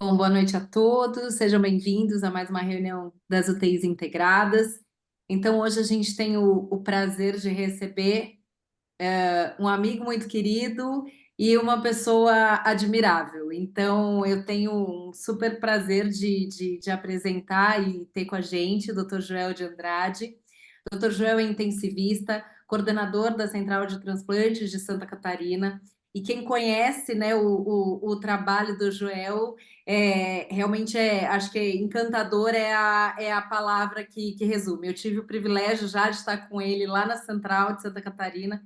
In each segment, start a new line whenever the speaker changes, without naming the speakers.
Bom, boa noite a todos, sejam bem-vindos a mais uma reunião das UTIs integradas. Então, hoje a gente tem o prazer de receber um amigo muito querido e uma pessoa admirável. Então, eu tenho um super prazer de apresentar e ter com a gente o Dr. Joel de Andrade. O Dr. Joel é intensivista, coordenador da Central de Transplantes de Santa Catarina. E quem conhece, né, o trabalho do Joel realmente acho que encantador é a palavra que resume. Eu tive o privilégio já de estar com ele lá na Central de Santa Catarina.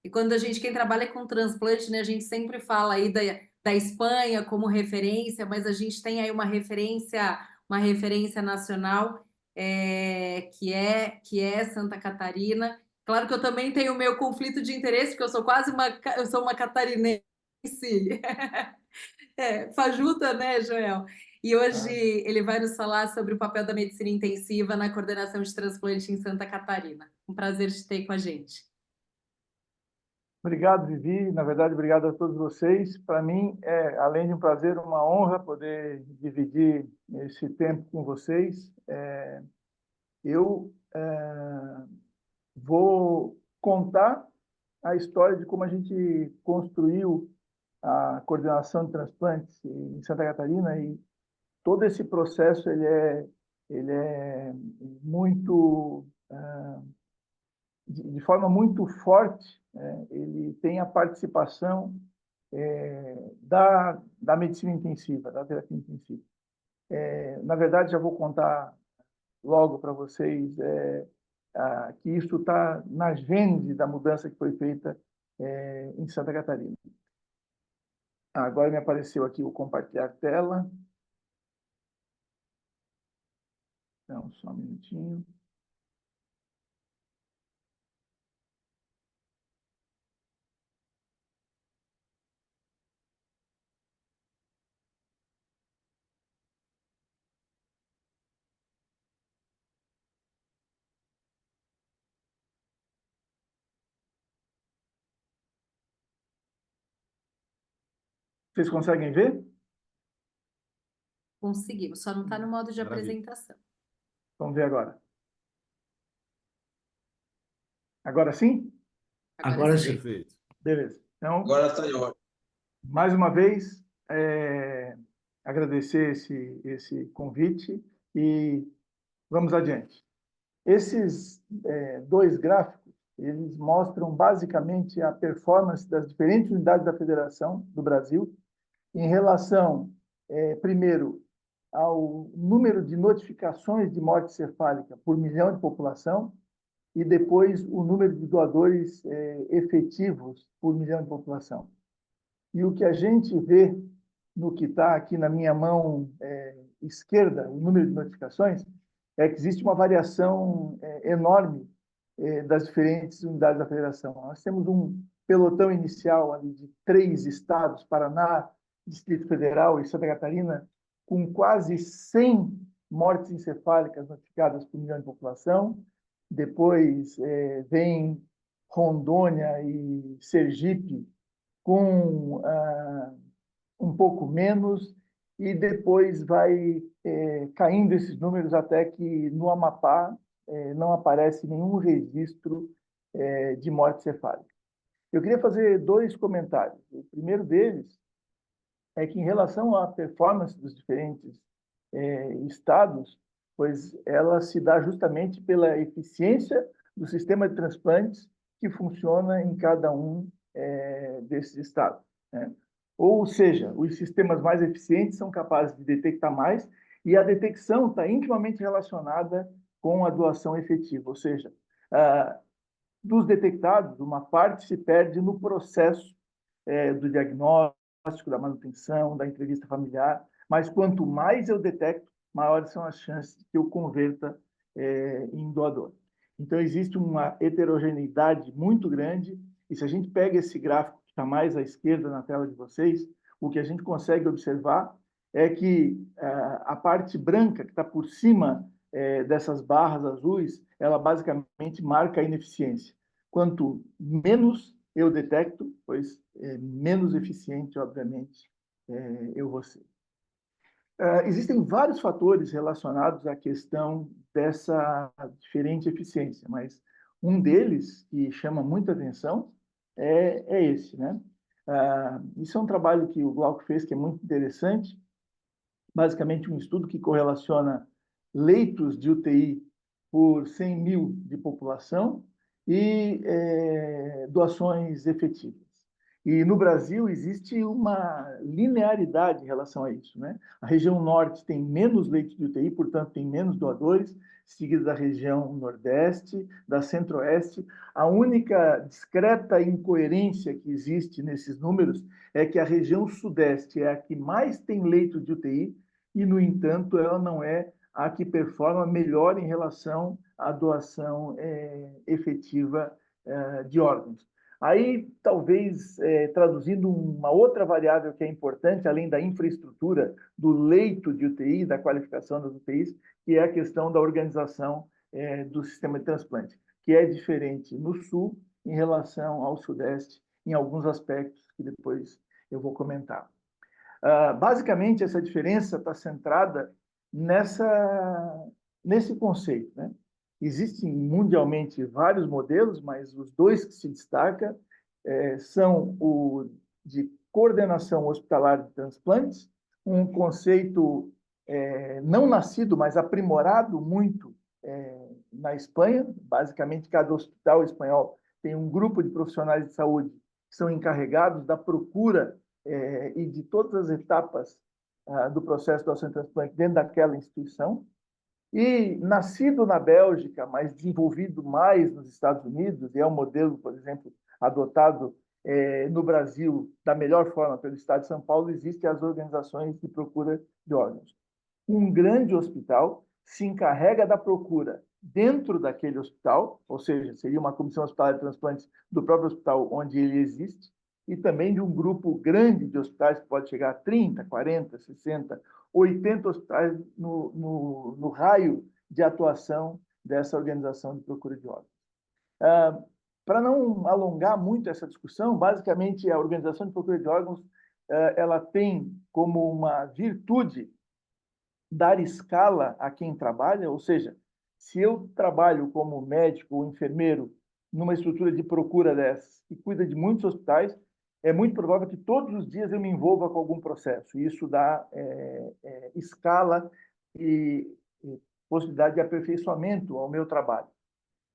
E quando quem trabalha com transplante, né, a gente sempre fala aí da Espanha como referência, mas a gente tem aí uma referência nacional que é Santa Catarina. Claro que eu também tenho o meu conflito de interesse, porque eu sou uma catarinense fajuta, né, Joel? E hoje
Ah,
ele vai nos falar sobre o papel da medicina intensiva na coordenação de transplante em Santa Catarina. Um prazer te ter com a gente.
obrigado, Vivi. Na verdade, obrigado a todos vocês. Para mim, além de um prazer, uma honra poder dividir esse tempo com vocês. Eu vou contar a história de como a gente construiu a coordenação de transplantes em Santa Catarina e todo esse processo ele é muito de forma muito forte, né? Ele tem a participação da medicina intensiva, da terapia intensiva. Na verdade, já vou contar logo para vocês que isso está na gênese da mudança que foi feita em Santa Catarina. Agora me apareceu aqui o compartilhar tela. Então, só um minutinho. Vocês conseguem ver?
Conseguimos, só não está no modo de
Maravilha.
apresentação.
Vamos ver agora. Agora sim?
Agora sim.
Perfeito.
Beleza. Então,
Agora está ótimo.
mais uma vez, agradecer esse convite e vamos adiante. Esses dois gráficos, eles mostram basicamente a performance das diferentes unidades da Federação do Brasil em relação, primeiro, ao número de notificações de morte cefálica por milhão de população e depois o número de doadores efetivos por milhão de população. E o que a gente vê no que está aqui na minha mão esquerda, o número de notificações, é que existe uma variação enorme das diferentes unidades da federação. Nós temos um pelotão inicial ali de 3 estados, Paraná, Distrito Federal e Santa Catarina, com quase 100 mortes encefálicas notificadas por milhão de população. Depois vem Rondônia e Sergipe, com um pouco menos, e depois vai caindo esses números até que no Amapá não aparece nenhum registro de morte cefálica. Eu queria fazer 2 comentários. O primeiro deles é que, em relação à performance dos diferentes estados, pois ela se dá justamente pela eficiência do sistema de transplantes que funciona em cada um desses estados, né? Ou seja, os sistemas mais eficientes são capazes de detectar mais e a detecção está intimamente relacionada com a doação efetiva, ou seja, dos detectados, uma parte se perde no processo do diagnóstico, da manutenção, da entrevista familiar, mas quanto mais eu detecto, maiores são as chances que eu converta em doador. Então, existe uma heterogeneidade muito grande, e se a gente pega esse gráfico que está mais à esquerda na tela de vocês, o que a gente consegue observar é que a parte branca, que está por cima dessas barras azuis, ela basicamente marca a ineficiência. Quanto menos eu detecto, pois menos eficiente, obviamente, eu vou ser. Existem vários fatores relacionados à questão dessa diferente eficiência, mas um deles que chama muita atenção é esse, né? Isso é um trabalho que o Glauco fez que é muito interessante, basicamente um estudo que correlaciona leitos de UTI por 100 mil de população e doações efetivas. E no Brasil existe uma linearidade em relação a isso, né? A região norte tem menos leitos de UTI, portanto tem menos doadores, seguida da região nordeste, da centro-oeste. A única discreta incoerência que existe nesses números é que a região sudeste é a que mais tem leito de UTI e, no entanto, ela não é a que performa melhor em relação à doação efetiva de órgãos. Aí, talvez, traduzindo uma outra variável que é importante, além da infraestrutura, do leito de UTI, da qualificação das UTIs, que é a questão da organização do sistema de transplante, que é diferente no Sul em relação ao Sudeste, em alguns aspectos que depois eu vou comentar. Basicamente, essa diferença está centrada nesse conceito, né? Existem mundialmente vários modelos, mas os dois que se destacam são o de coordenação hospitalar de transplantes, um conceito não nascido, mas aprimorado muito na Espanha. Basicamente, cada hospital espanhol tem um grupo de profissionais de saúde que são encarregados da procura e de todas as etapas do processo de doação e transplante dentro daquela instituição. E nascido na Bélgica, mas desenvolvido mais nos Estados Unidos, e é um modelo, por exemplo, adotado no Brasil da melhor forma pelo Estado de São Paulo, existem as organizações de procura de órgãos. Um grande hospital se encarrega da procura dentro daquele hospital, ou seja, seria uma comissão hospitalar de transplantes do próprio hospital onde ele existe, e também de um grupo grande de hospitais, que pode chegar a 30, 40, 60, 80 hospitais no raio de atuação dessa organização de procura de órgãos. Para não alongar muito essa discussão, basicamente a organização de procura de órgãos ela tem como uma virtude dar escala a quem trabalha, ou seja, se eu trabalho como médico ou enfermeiro numa estrutura de procura dessas que cuida de muitos hospitais, é muito provável que todos os dias eu me envolva com algum processo. E isso dá escala e possibilidade de aperfeiçoamento ao meu trabalho.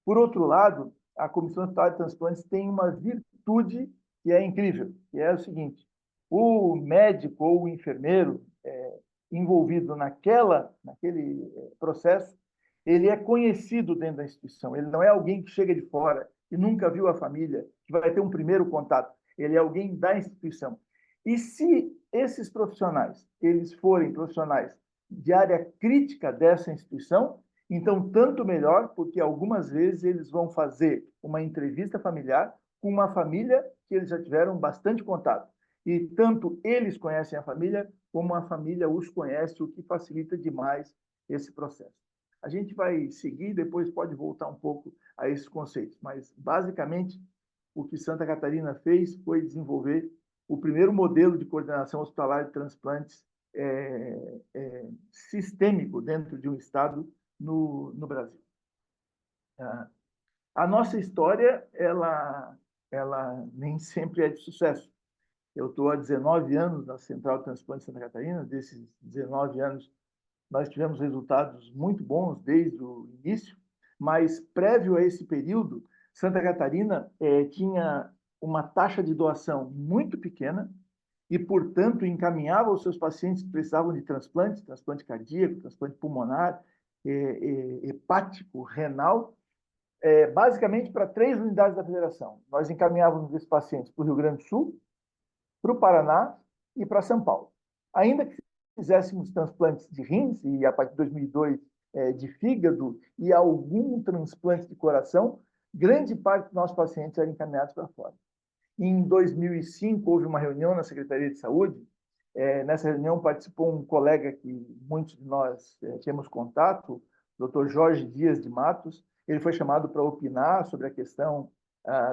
Por outro lado, a Comissão Hospitalar de Transplantes tem uma virtude que é incrível, que é o seguinte: o médico ou o enfermeiro envolvido naquele processo, ele é conhecido dentro da instituição. Ele não é alguém que chega de fora e nunca viu a família, que vai ter um primeiro contato. Ele é alguém da instituição. E se esses profissionais, eles forem profissionais de área crítica dessa instituição, então tanto melhor, porque algumas vezes eles vão fazer uma entrevista familiar com uma família que eles já tiveram bastante contato. E tanto eles conhecem a família, como a família os conhece, o que facilita demais esse processo. A gente vai seguir, depois pode voltar um pouco a esses conceitos, mas basicamente o que Santa Catarina fez foi desenvolver o primeiro modelo de coordenação hospitalar de transplantes sistêmico dentro de um estado no Brasil. A nossa história, ela nem sempre é de sucesso. Eu estou há 19 anos na Central de Transplante de Santa Catarina. Desses 19 anos, nós tivemos resultados muito bons desde o início, mas prévio a esse período, Santa Catarina tinha uma taxa de doação muito pequena e, portanto, encaminhava os seus pacientes que precisavam de transplante cardíaco, transplante pulmonar, hepático, renal, basicamente para 3 unidades da federação. Nós encaminhávamos esses pacientes para o Rio Grande do Sul, para o Paraná e para São Paulo. Ainda que fizéssemos transplantes de rins, e a partir de 2002 de fígado e algum transplante de coração, grande parte dos nossos pacientes eram encaminhados para fora. Em 2005, houve uma reunião na Secretaria de Saúde. Nessa reunião participou um colega que muitos de nós tínhamos contato, o Dr. Jorge Dias de Matos. Ele foi chamado para opinar sobre a questão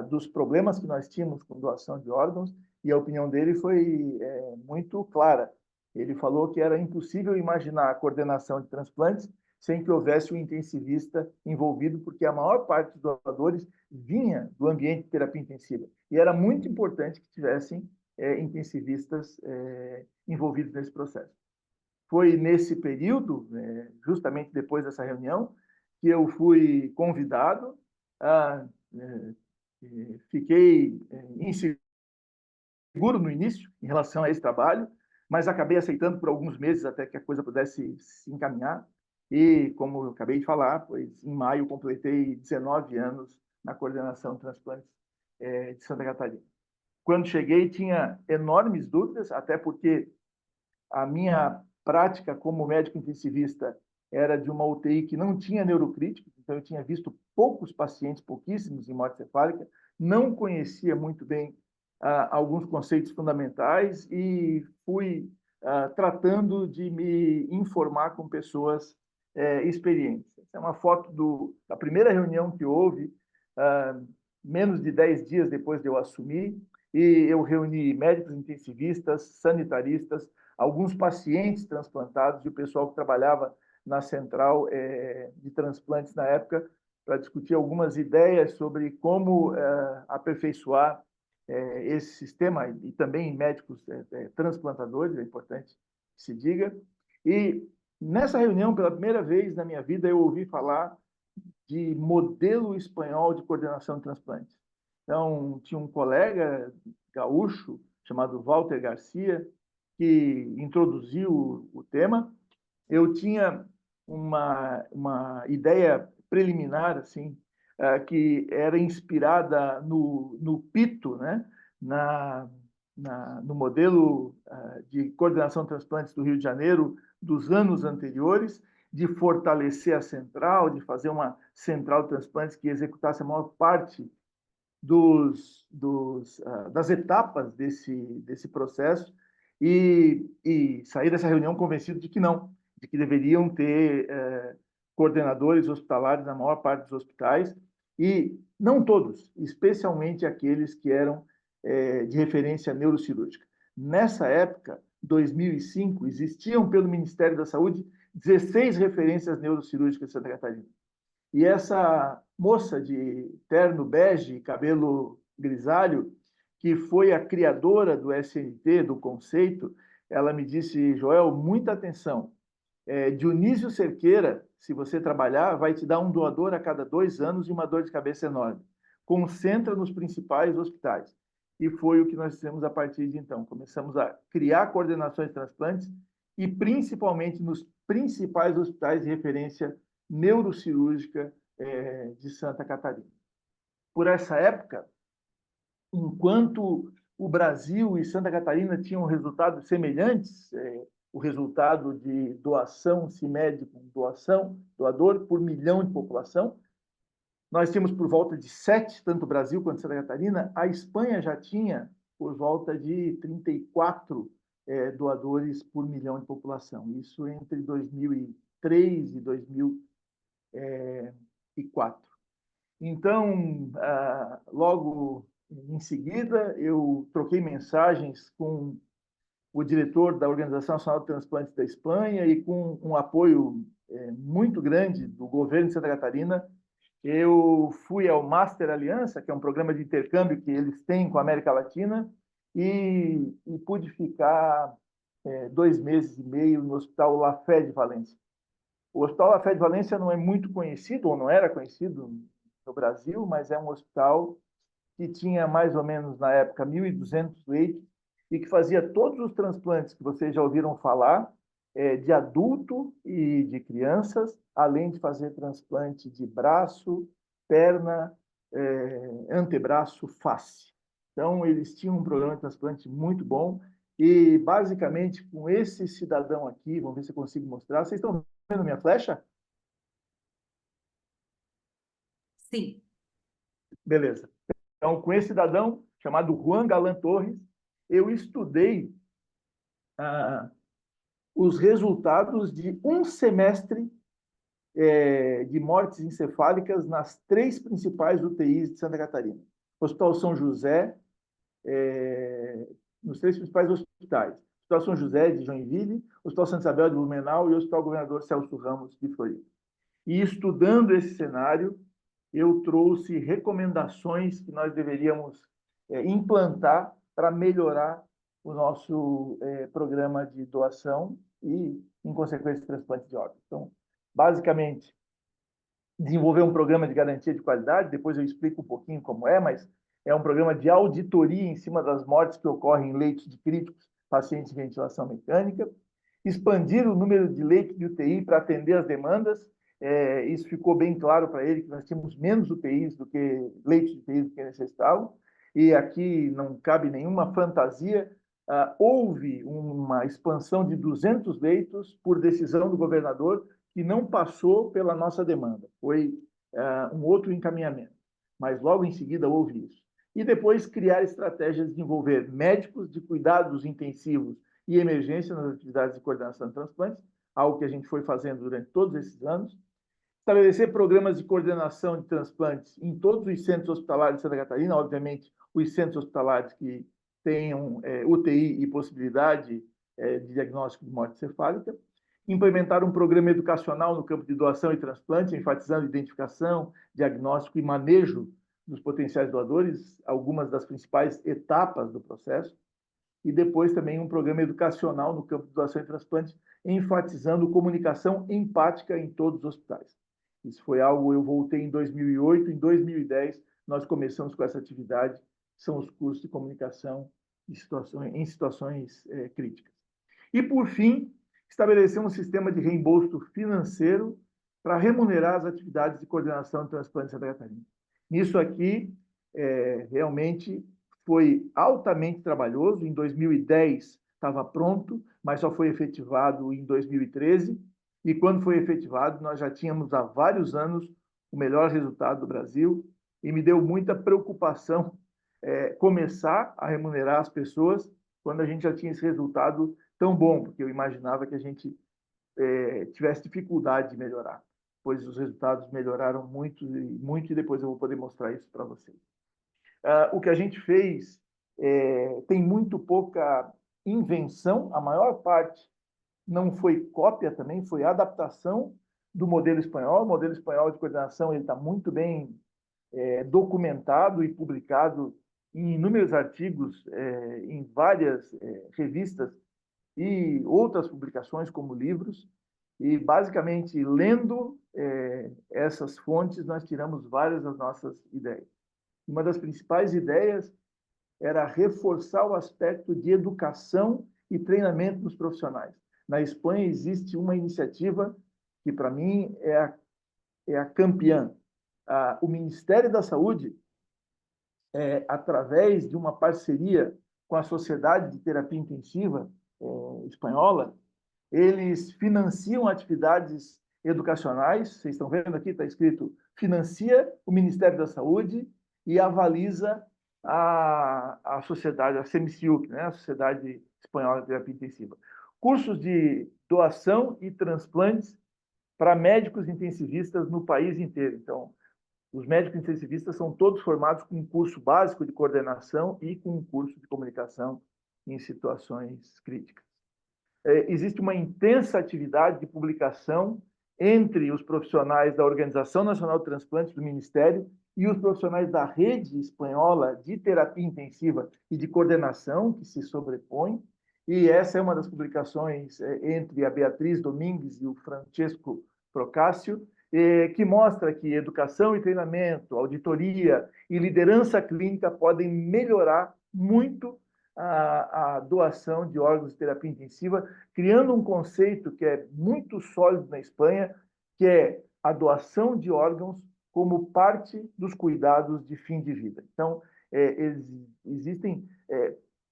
dos problemas que nós tínhamos com doação de órgãos, e a opinião dele foi muito clara. Ele falou que era impossível imaginar a coordenação de transplantes sem que houvesse um intensivista envolvido, porque a maior parte dos doadores vinha do ambiente de terapia intensiva. E era muito importante que tivessem intensivistas envolvidos nesse processo. Foi nesse período, justamente depois dessa reunião, que eu fui convidado a... Fiquei inseguro no início em relação a esse trabalho, mas acabei aceitando por alguns meses até que a coisa pudesse se encaminhar. E, como eu acabei de falar, pois em maio completei 19 anos na coordenação de transplantes de Santa Catarina. Quando cheguei, tinha enormes dúvidas, até porque a minha prática como médico intensivista era de uma UTI que não tinha neurocríticos, então eu tinha visto poucos pacientes, pouquíssimos em morte cefálica, não conhecia muito bem alguns conceitos fundamentais e fui tratando de me informar com pessoas experientes. Essa é uma foto da primeira reunião que houve, menos de 10 dias depois de eu assumir, e eu reuni médicos intensivistas, sanitaristas, alguns pacientes transplantados e o pessoal que trabalhava na central de transplantes na época para discutir algumas ideias sobre como aperfeiçoar esse sistema e também médicos transplantadores, é importante que se diga. E nessa reunião, pela primeira vez na minha vida, eu ouvi falar de modelo espanhol de coordenação de transplantes. Então, tinha um colega gaúcho chamado Walter Garcia, que introduziu o tema. Eu tinha uma ideia preliminar, assim, que era inspirada no PITO, né? No modelo de coordenação de transplantes do Rio de Janeiro dos anos anteriores, de fortalecer a central, de fazer uma central de transplantes que executasse a maior parte das etapas desse processo e sair dessa reunião convencido de que não, de que deveriam ter coordenadores hospitalares na maior parte dos hospitais e não todos, especialmente aqueles que eram de referência neurocirúrgica. Nessa época, 2005, existiam pelo Ministério da Saúde 16 referências neurocirúrgicas de Santa Catarina. E essa moça de terno bege, cabelo grisalho, que foi a criadora do SNT, do conceito, ela me disse, Joel, muita atenção. Dionísio Cerqueira, se você trabalhar, vai te dar um doador a cada 2 anos e uma dor de cabeça enorme. Concentra nos principais hospitais. E foi o que nós fizemos a partir de então. Começamos a criar coordenações de transplantes e principalmente nos principais hospitais de referência neurocirúrgica de Santa Catarina. Por essa época, enquanto o Brasil e Santa Catarina tinham resultados semelhantes, o resultado de doação se mede com doador por milhão de população, nós tínhamos por volta de 7, tanto o Brasil quanto Santa Catarina. A Espanha já tinha por volta de 34 doadores por milhão de população. Isso entre 2003 e 2004. Então, logo em seguida, eu troquei mensagens com o diretor da Organização Nacional de Transplantes da Espanha e com um apoio muito grande do governo de Santa Catarina, eu fui ao Master Aliança, que é um programa de intercâmbio que eles têm com a América Latina, e pude ficar 2 meses e meio no Hospital La Fé de Valência. O Hospital La Fé de Valência não é muito conhecido, ou não era conhecido no Brasil, mas é um hospital que tinha mais ou menos, na época, 1.200 leitos e que fazia todos os transplantes que vocês já ouviram falar, de adulto e de crianças, além de fazer transplante de braço, perna, antebraço, face. Então, eles tinham um programa de transplante muito bom e, basicamente, com esse cidadão aqui, vamos ver se eu consigo mostrar. Vocês estão vendo minha flecha?
Sim.
Beleza. Então, com esse cidadão chamado Juan Galan Torres, eu estudei os resultados de um semestre de mortes encefálicas nas 3 principais UTIs de Santa Catarina. Hospital São José, nos 3 principais hospitais. Hospital São José de Joinville, Hospital Santa Isabel de Blumenau e o Hospital Governador Celso Ramos de Floripa. E estudando esse cenário, eu trouxe recomendações que nós deveríamos implantar para melhorar o nosso programa de doação e, em consequência, transplante de órgãos. Então, basicamente, desenvolver um programa de garantia de qualidade, depois eu explico um pouquinho como é, mas é um programa de auditoria em cima das mortes que ocorrem em leitos de críticos, pacientes de ventilação mecânica, expandir o número de leitos de UTI para atender as demandas. Isso ficou bem claro para ele, que nós tínhamos menos UTIs do que leitos de UTI do que necessitavam, e aqui não cabe nenhuma fantasia. Houve uma expansão de 200 leitos por decisão do governador, que não passou pela nossa demanda, foi um outro encaminhamento, mas logo em seguida houve isso. E depois criar estratégias de envolver médicos de cuidados intensivos e emergência nas atividades de coordenação de transplantes, algo que a gente foi fazendo durante todos esses anos. Estabelecer programas de coordenação de transplantes em todos os centros hospitalares de Santa Catarina, obviamente os centros hospitalares que tenham UTI e possibilidade de diagnóstico de morte cefálica. Implementar um programa educacional no campo de doação e transplante, enfatizando identificação, diagnóstico e manejo dos potenciais doadores, algumas das principais etapas do processo. E depois também um programa educacional no campo de doação e transplante, enfatizando comunicação empática em todos os hospitais. Isso foi algo, eu voltei em 2008, em 2010 nós começamos com essa atividade, são os cursos de comunicação em situações críticas. E, por fim, estabelecer um sistema de reembolso financeiro para remunerar as atividades de coordenação de transplante de Santa Catarina. Nisso aqui, realmente foi altamente trabalhoso. Em 2010 estava pronto, mas só foi efetivado em 2013. E quando foi efetivado, nós já tínhamos há vários anos o melhor resultado do Brasil. E me deu muita preocupação começar a remunerar as pessoas quando a gente já tinha esse resultado tão bom, porque eu imaginava que a gente tivesse dificuldade de melhorar, pois os resultados melhoraram muito, muito, e depois eu vou poder mostrar isso para vocês. O que a gente fez tem muito pouca invenção, a maior parte não foi cópia também, foi adaptação do modelo espanhol. O modelo espanhol de coordenação está muito bem documentado e publicado em inúmeros artigos, em várias revistas e outras publicações, como livros. E, basicamente, lendo essas fontes, nós tiramos várias das nossas ideias. Uma das principais ideias era reforçar o aspecto de educação e treinamento dos profissionais. Na Espanha existe uma iniciativa que, para mim, é a campeã. O Ministério da Saúde, através de uma parceria com a Sociedade de Terapia Intensiva espanhola, eles financiam atividades educacionais. Vocês estão vendo aqui, está escrito: financia o Ministério da Saúde e avaliza a sociedade, a SEMICIUC, né? A Sociedade Espanhola de Terapia Intensiva. Cursos de doação e transplantes para médicos intensivistas no país inteiro. Então, os médicos intensivistas são todos formados com um curso básico de coordenação e com um curso de comunicação em situações críticas. Existe uma intensa atividade de publicação entre os profissionais da Organização Nacional de Transplantes do Ministério e os profissionais da rede espanhola de terapia intensiva e de coordenação, que se sobrepõem. E essa é uma das publicações entre a Beatriz Domingues e o Francesco Procácio, que mostra que educação e treinamento, auditoria e liderança clínica podem melhorar muito a doação de órgãos de terapia intensiva, criando um conceito que é muito sólido na Espanha, que é a doação de órgãos como parte dos cuidados de fim de vida. Então, existem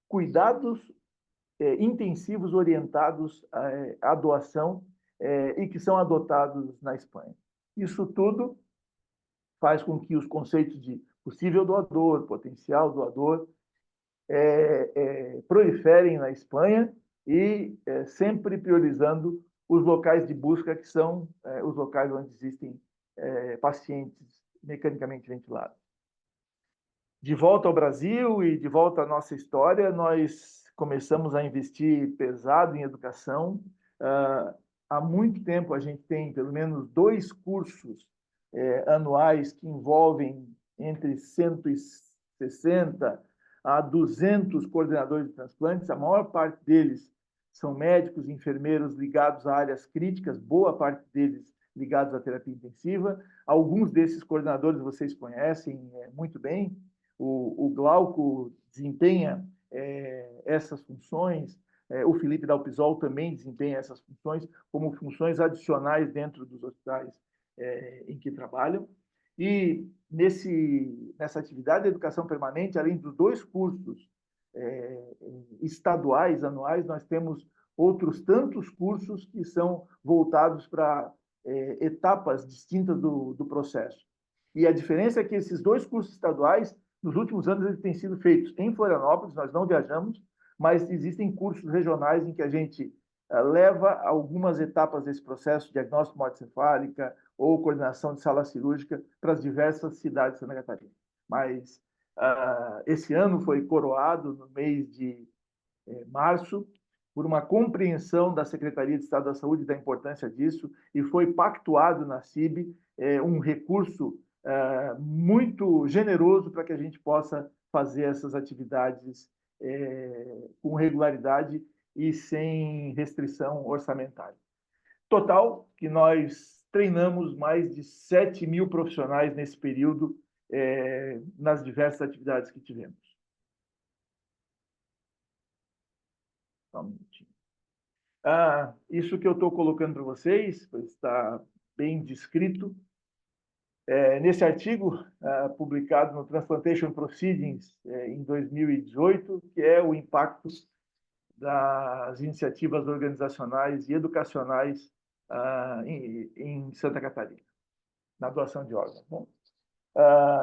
cuidados intensivos orientados à doação e que são adotados na Espanha. Isso tudo faz com que os conceitos de possível doador, potencial doador, proliferem na Espanha e sempre priorizando os locais de busca, que são os locais onde existem pacientes mecanicamente ventilados. De volta ao Brasil e de volta à nossa história, nós começamos a investir pesado em educação. Há muito tempo a gente tem pelo menos 2 cursos anuais que envolvem entre 160 a 200 coordenadores de transplantes. A maior parte deles são médicos, enfermeiros ligados a áreas críticas, boa parte deles ligados à terapia intensiva. Alguns desses coordenadores vocês conhecem muito bem. O Glauco desempenha essas funções, o Felipe Dalpisol também desempenha essas funções como funções adicionais dentro dos hospitais em que trabalham. E nessa atividade de educação permanente, além dos 2 cursos estaduais anuais, nós temos outros tantos cursos que são voltados para etapas distintas do processo. E a diferença é que esses 2 cursos estaduais, nos últimos anos, eles têm sido feitos em Florianópolis, nós não viajamos, mas existem cursos regionais em que a gente leva algumas etapas desse processo, diagnóstico de morte cefálica ou coordenação de sala cirúrgica, para as diversas cidades de Santa Catarina. Mas esse ano foi coroado, no mês de março, por uma compreensão da Secretaria de Estado da Saúde da importância disso, e foi pactuado na CIB um recurso muito generoso para que a gente possa fazer essas atividades com regularidade e sem restrição orçamentária. Total, que nós treinamos mais de 7.000 profissionais nesse período, nas diversas atividades que tivemos. Só um minutinho. Isso que eu estou colocando para vocês, está bem descrito, nesse artigo publicado no Transplantation Proceedings em 2018, que é o impacto das iniciativas organizacionais e educacionais em Santa Catarina, na doação de órgãos. Bom,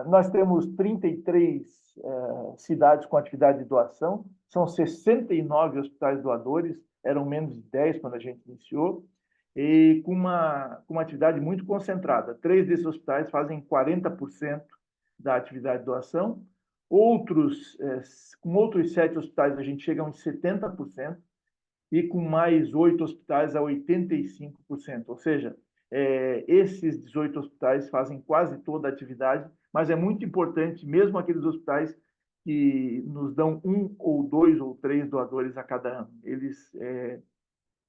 nós temos 33 cidades com atividade de doação, são 69 hospitais doadores, eram menos de 10 quando a gente iniciou, e com uma atividade muito concentrada. 3 desses hospitais fazem 40% da atividade de doação, com outros 7 hospitais a gente chega a uns 70%, e com mais 8 hospitais a 85%, ou seja, esses 18 hospitais fazem quase toda a atividade, mas é muito importante, mesmo aqueles hospitais que nos dão 1 ou 2 ou 3 doadores a cada ano, eles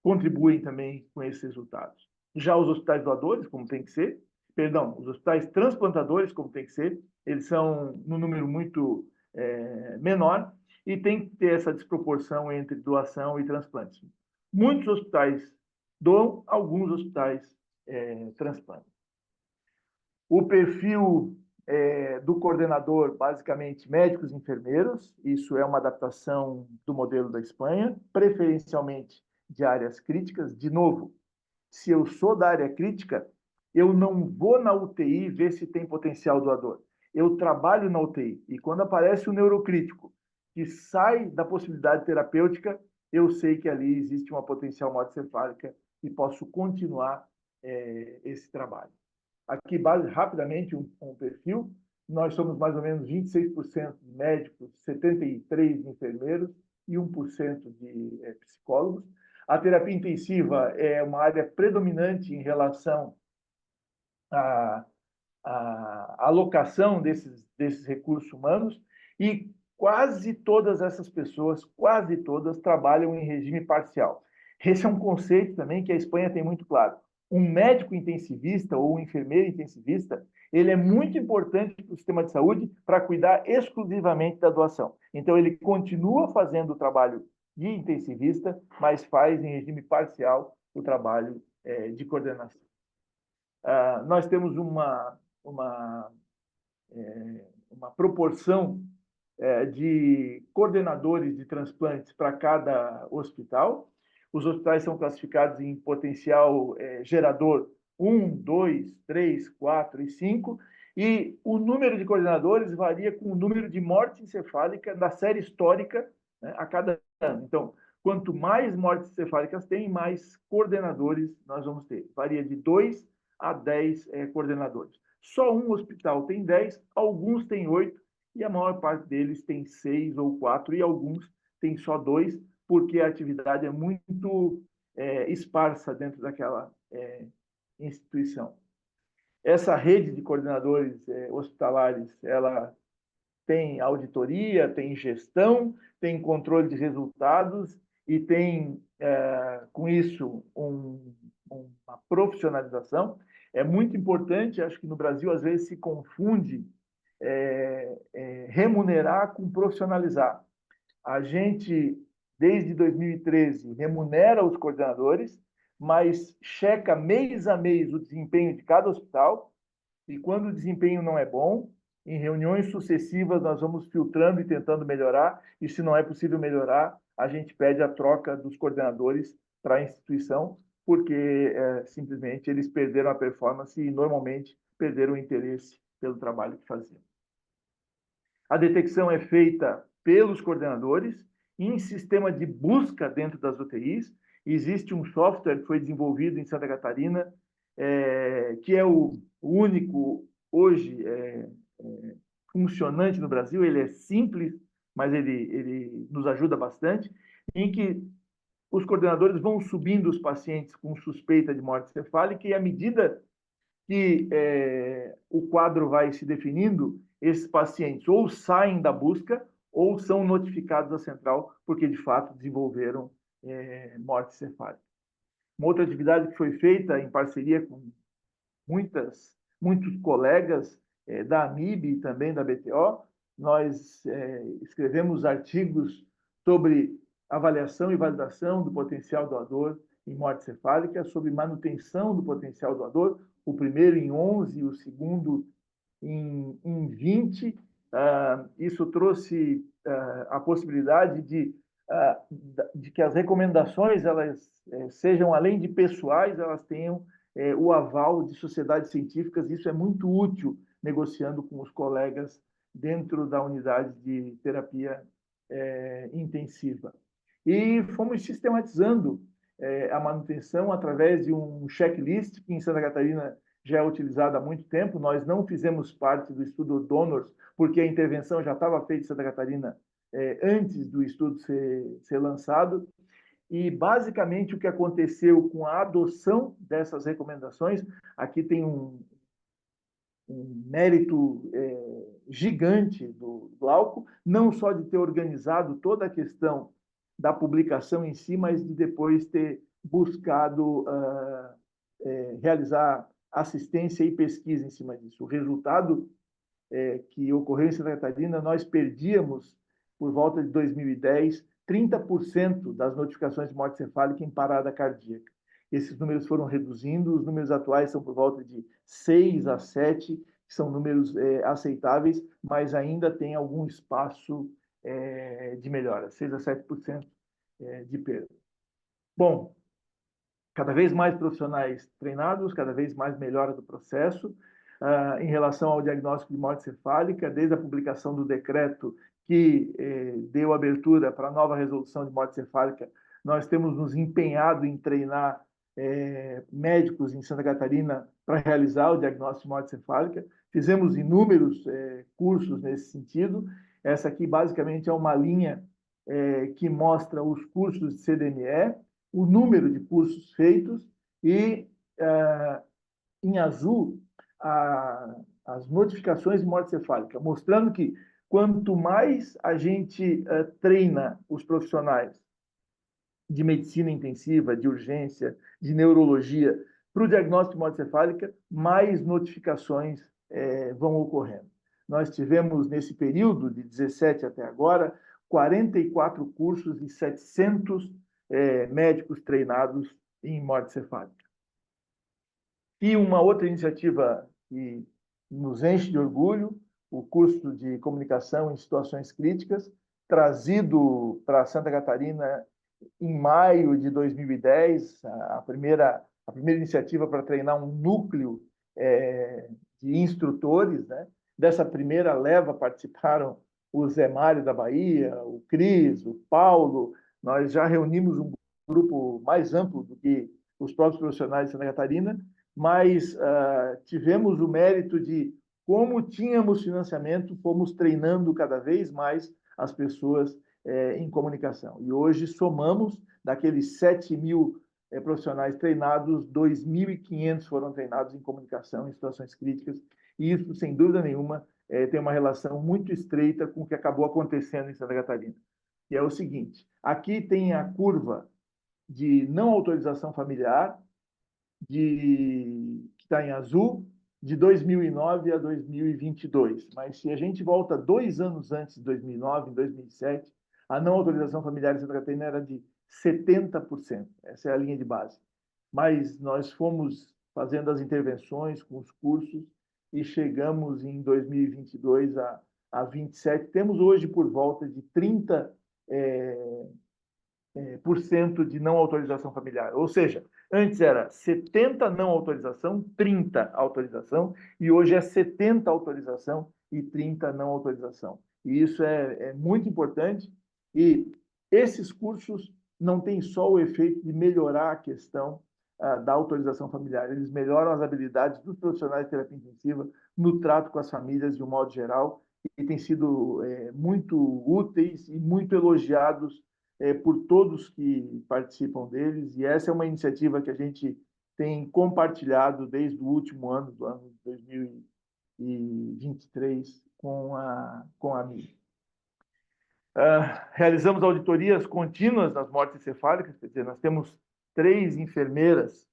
contribuem também com esses resultados. Já os hospitais doadores, como tem que ser, os hospitais transplantadores, como tem que ser, eles são num número muito menor e tem que ter essa desproporção entre doação e transplante. Muitos hospitais doam, alguns hospitais transplantam. O perfil do coordenador, basicamente, médicos e enfermeiros, isso é uma adaptação do modelo da Espanha, preferencialmente de áreas críticas. De novo, se eu sou da área crítica, eu não vou na UTI ver se tem potencial doador. Eu trabalho na UTI, e quando aparece o neurocrítico, que sai da possibilidade terapêutica, eu sei que ali existe uma potencial morte cefálica e posso continuar esse trabalho. Aqui, rapidamente, um perfil. Nós somos mais ou menos 26% de médicos, 73% de enfermeiros e 1% de psicólogos. A terapia intensiva é uma área predominante em relação à alocação desses recursos humanos, e quase todas essas pessoas, quase todas, trabalham em regime parcial. Esse é um conceito também que a Espanha tem muito claro. Um médico intensivista ou um enfermeiro intensivista, ele é muito importante para o sistema de saúde para cuidar exclusivamente da doação. Então, ele continua fazendo o trabalho de intensivista, mas faz em regime parcial o trabalho de coordenação. Nós temos uma proporção de coordenadores de transplantes para cada hospital. Os hospitais são classificados em potencial gerador 1, 2, 3, 4 e 5, e o número de coordenadores varia com o número de morte encefálica da série histórica, né, a cada ano. Então, quanto mais mortes encefálicas tem, mais coordenadores nós vamos ter. Varia de 2 a 10 coordenadores. Só um hospital tem 10, alguns têm 8, e a maior parte deles tem 6 ou 4, e alguns tem só 2, porque a atividade é muito esparsa dentro daquela instituição. Essa rede de coordenadores hospitalares, ela tem auditoria, tem gestão, tem controle de resultados e tem, com isso, uma profissionalização. É muito importante, acho que no Brasil, às vezes, se confunde remunerar com profissionalizar. A gente, desde 2013, remunera os coordenadores, mas checa mês a mês o desempenho de cada hospital, e quando o desempenho não é bom, em reuniões sucessivas nós vamos filtrando e tentando melhorar, e se não é possível melhorar, a gente pede a troca dos coordenadores para a instituição, porque simplesmente eles perderam a performance e normalmente perderam o interesse pelo trabalho que faziam. A detecção é feita pelos coordenadores em sistema de busca dentro das UTIs. Existe um software que foi desenvolvido em Santa Catarina, que é o único hoje funcionante no Brasil. Ele é simples, mas ele nos ajuda bastante, em que os coordenadores vão subindo os pacientes com suspeita de morte cefálica, e à medida que o quadro vai se definindo, esses pacientes ou saem da busca ou são notificados à central porque, de fato, desenvolveram morte cefálica. Uma outra atividade que foi feita em parceria com muitos colegas da AMIB e também da BTO, nós escrevemos artigos sobre avaliação e validação do potencial doador em morte cefálica, sobre manutenção do potencial doador, o primeiro em 11, o segundo em 20. Isso trouxe a possibilidade de que as recomendações elas sejam, além de pessoais, elas tenham o aval de sociedades científicas. Isso é muito útil negociando com os colegas dentro da unidade de terapia intensiva. E fomos sistematizando a manutenção através de um checklist que em Santa Catarina já é utilizado há muito tempo. Nós não fizemos parte do estudo Donors, porque a intervenção já estava feita em Santa Catarina antes do estudo ser lançado. E, basicamente, o que aconteceu com a adoção dessas recomendações, aqui tem um mérito gigante do Glauco, não só de ter organizado toda a questão da publicação em si, mas de depois ter buscado realizar assistência e pesquisa em cima disso. O resultado que ocorreu em Santa Catarina, nós perdíamos, por volta de 2010, 30% das notificações de morte cefálica em parada cardíaca. Esses números foram reduzindo, os números atuais são por volta de 6 a 7, que são números aceitáveis, mas ainda tem algum espaço de melhora, 6 a 7% de perda. Bom, cada vez mais profissionais treinados, cada vez mais melhora do processo. Em relação ao diagnóstico de morte cefálica, desde a publicação do decreto que deu abertura para a nova resolução de morte cefálica, nós temos nos empenhado em treinar médicos em Santa Catarina para realizar o diagnóstico de morte cefálica. Fizemos inúmeros cursos nesse sentido. Essa aqui, basicamente, é uma linha que mostra os cursos de CDME, o número de cursos feitos e, em azul, as notificações de morte cefálica, mostrando que quanto mais a gente treina os profissionais de medicina intensiva, de urgência, de neurologia, para o diagnóstico de morte cefálica, mais notificações vão ocorrendo. Nós tivemos, nesse período de 17 até agora, 44 cursos e 700 médicos treinados em morte cefálica. E uma outra iniciativa que nos enche de orgulho, o curso de comunicação em situações críticas, trazido para Santa Catarina em maio de 2010, a primeira iniciativa para treinar um núcleo de instrutores, né? Dessa primeira leva participaram o Zé Mário da Bahia, o Cris, o Paulo. Nós já reunimos um grupo mais amplo do que os próprios profissionais de Santa Catarina, mas tivemos o mérito de, como tínhamos financiamento, fomos treinando cada vez mais as pessoas em comunicação. E hoje somamos, daqueles 7.000 profissionais treinados, 2.500 foram treinados em comunicação em situações críticas, e isso, sem dúvida nenhuma, tem uma relação muito estreita com o que acabou acontecendo em Santa Catarina. E é o seguinte, aqui tem a curva de não autorização familiar, que está em azul, de 2009 a 2022. Mas se a gente volta 2 anos antes de 2009, em 2007, a não autorização familiar em Santa Catarina era de 70%. Essa é a linha de base. Mas nós fomos fazendo as intervenções com os cursos e chegamos em 2022 a 27%. Temos hoje por volta de 30% por cento de não autorização familiar. Ou seja, antes era 70 não autorização, 30 autorização, e hoje é 70 autorização e 30 não autorização. E isso é muito importante. E esses cursos não têm só o efeito de melhorar a questão da autorização familiar, eles melhoram as habilidades dos profissionais de terapia intensiva no trato com as famílias de um modo geral, e têm sido muito úteis e muito elogiados por todos que participam deles, e essa é uma iniciativa que a gente tem compartilhado desde o último ano, do ano 2023, com a MIG. Realizamos auditorias contínuas nas mortes encefálicas, quer dizer, nós temos 3 enfermeiras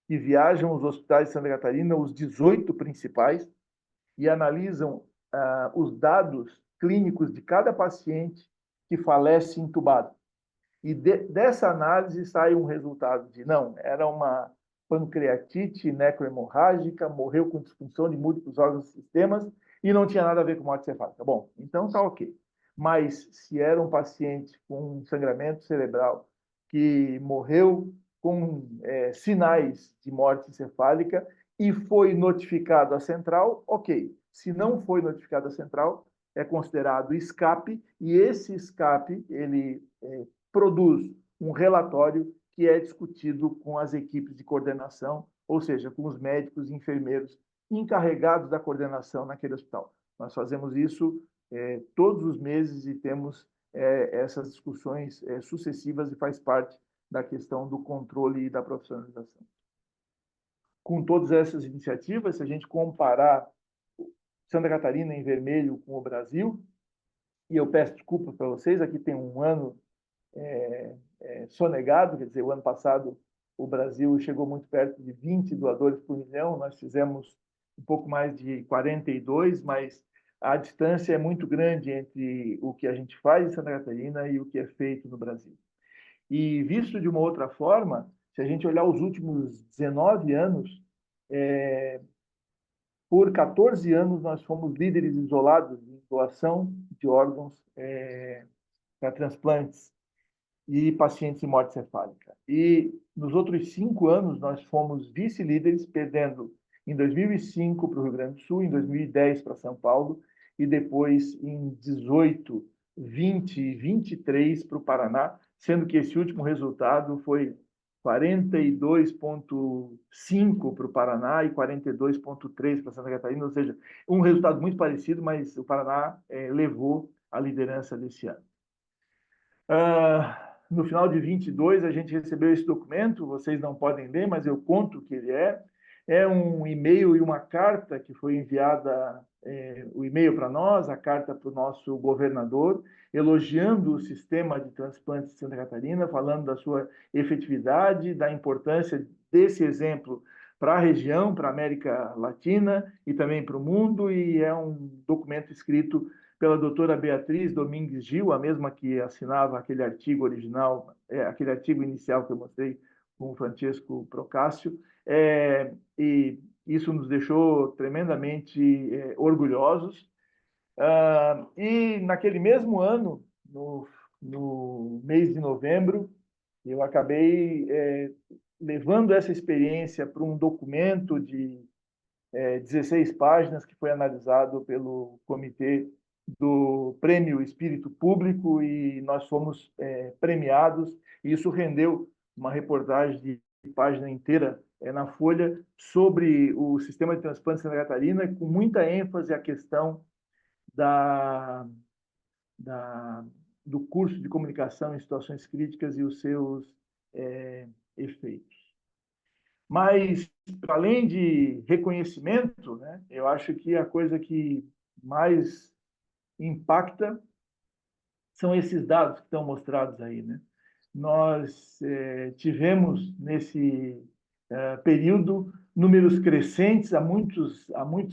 que viajam aos hospitais de Santa Catarina, os 18 principais, e analisam os dados clínicos de cada paciente que falece entubado. E dessa análise sai um resultado de, não, era uma pancreatite necrohemorrágica, morreu com disfunção de múltiplos órgãos e sistemas e não tinha nada a ver com morte cefálica. Bom, então tá ok. Mas se era um paciente com sangramento cerebral que morreu com sinais de morte encefálica e foi notificado à central, ok. Se não foi notificado à central, é considerado escape, e esse escape, ele produz um relatório que é discutido com as equipes de coordenação, ou seja, com os médicos e enfermeiros encarregados da coordenação naquele hospital. Nós fazemos isso todos os meses e temos essas discussões sucessivas, e faz parte da questão do controle e da profissionalização. Com todas essas iniciativas, se a gente comparar Santa Catarina em vermelho com o Brasil, e eu peço desculpa para vocês, aqui tem um ano sonegado, quer dizer, o ano passado o Brasil chegou muito perto de 20 doadores por milhão, nós fizemos um pouco mais de 42, mas a distância é muito grande entre o que a gente faz em Santa Catarina e o que é feito no Brasil. E visto de uma outra forma, se a gente olhar os últimos 19 anos, por 14 anos nós fomos líderes isolados em doação de órgãos para transplantes e pacientes em morte cefálica. E nos outros 5 anos, nós fomos vice-líderes, perdendo em 2005 para o Rio Grande do Sul, em 2010 para São Paulo, e depois em 18, 20 e 23 para o Paraná, sendo que esse último resultado foi 42,5 para o Paraná e 42,3 para Santa Catarina, ou seja, um resultado muito parecido, mas o Paraná levou a liderança desse ano. No final de 22, a gente recebeu esse documento, vocês não podem ler, mas eu conto o que ele é. É um e-mail e uma carta que foi enviada, o e-mail para nós, a carta para o nosso governador, elogiando o sistema de transplantes de Santa Catarina, falando da sua efetividade, da importância desse exemplo para a região, para a América Latina e também para o mundo, e é um documento escrito pela doutora Beatriz Domingues Gil, a mesma que assinava aquele artigo original, aquele artigo inicial que eu mostrei com o Francesco Procássio, e isso nos deixou tremendamente orgulhosos. E naquele mesmo ano, no mês de novembro, eu acabei levando essa experiência para um documento de 16 páginas que foi analisado pelo comitê do Prêmio Espírito Público, e nós fomos premiados, e isso rendeu uma reportagem de página inteira na Folha sobre o sistema de transplante de Santa Catarina, com muita ênfase à questão da do curso de comunicação em situações críticas e os seus efeitos. Mas, para além de reconhecimento, né, eu acho que a coisa que mais impacta são esses dados que estão mostrados aí, né? Nós tivemos nesse período números crescentes há muitos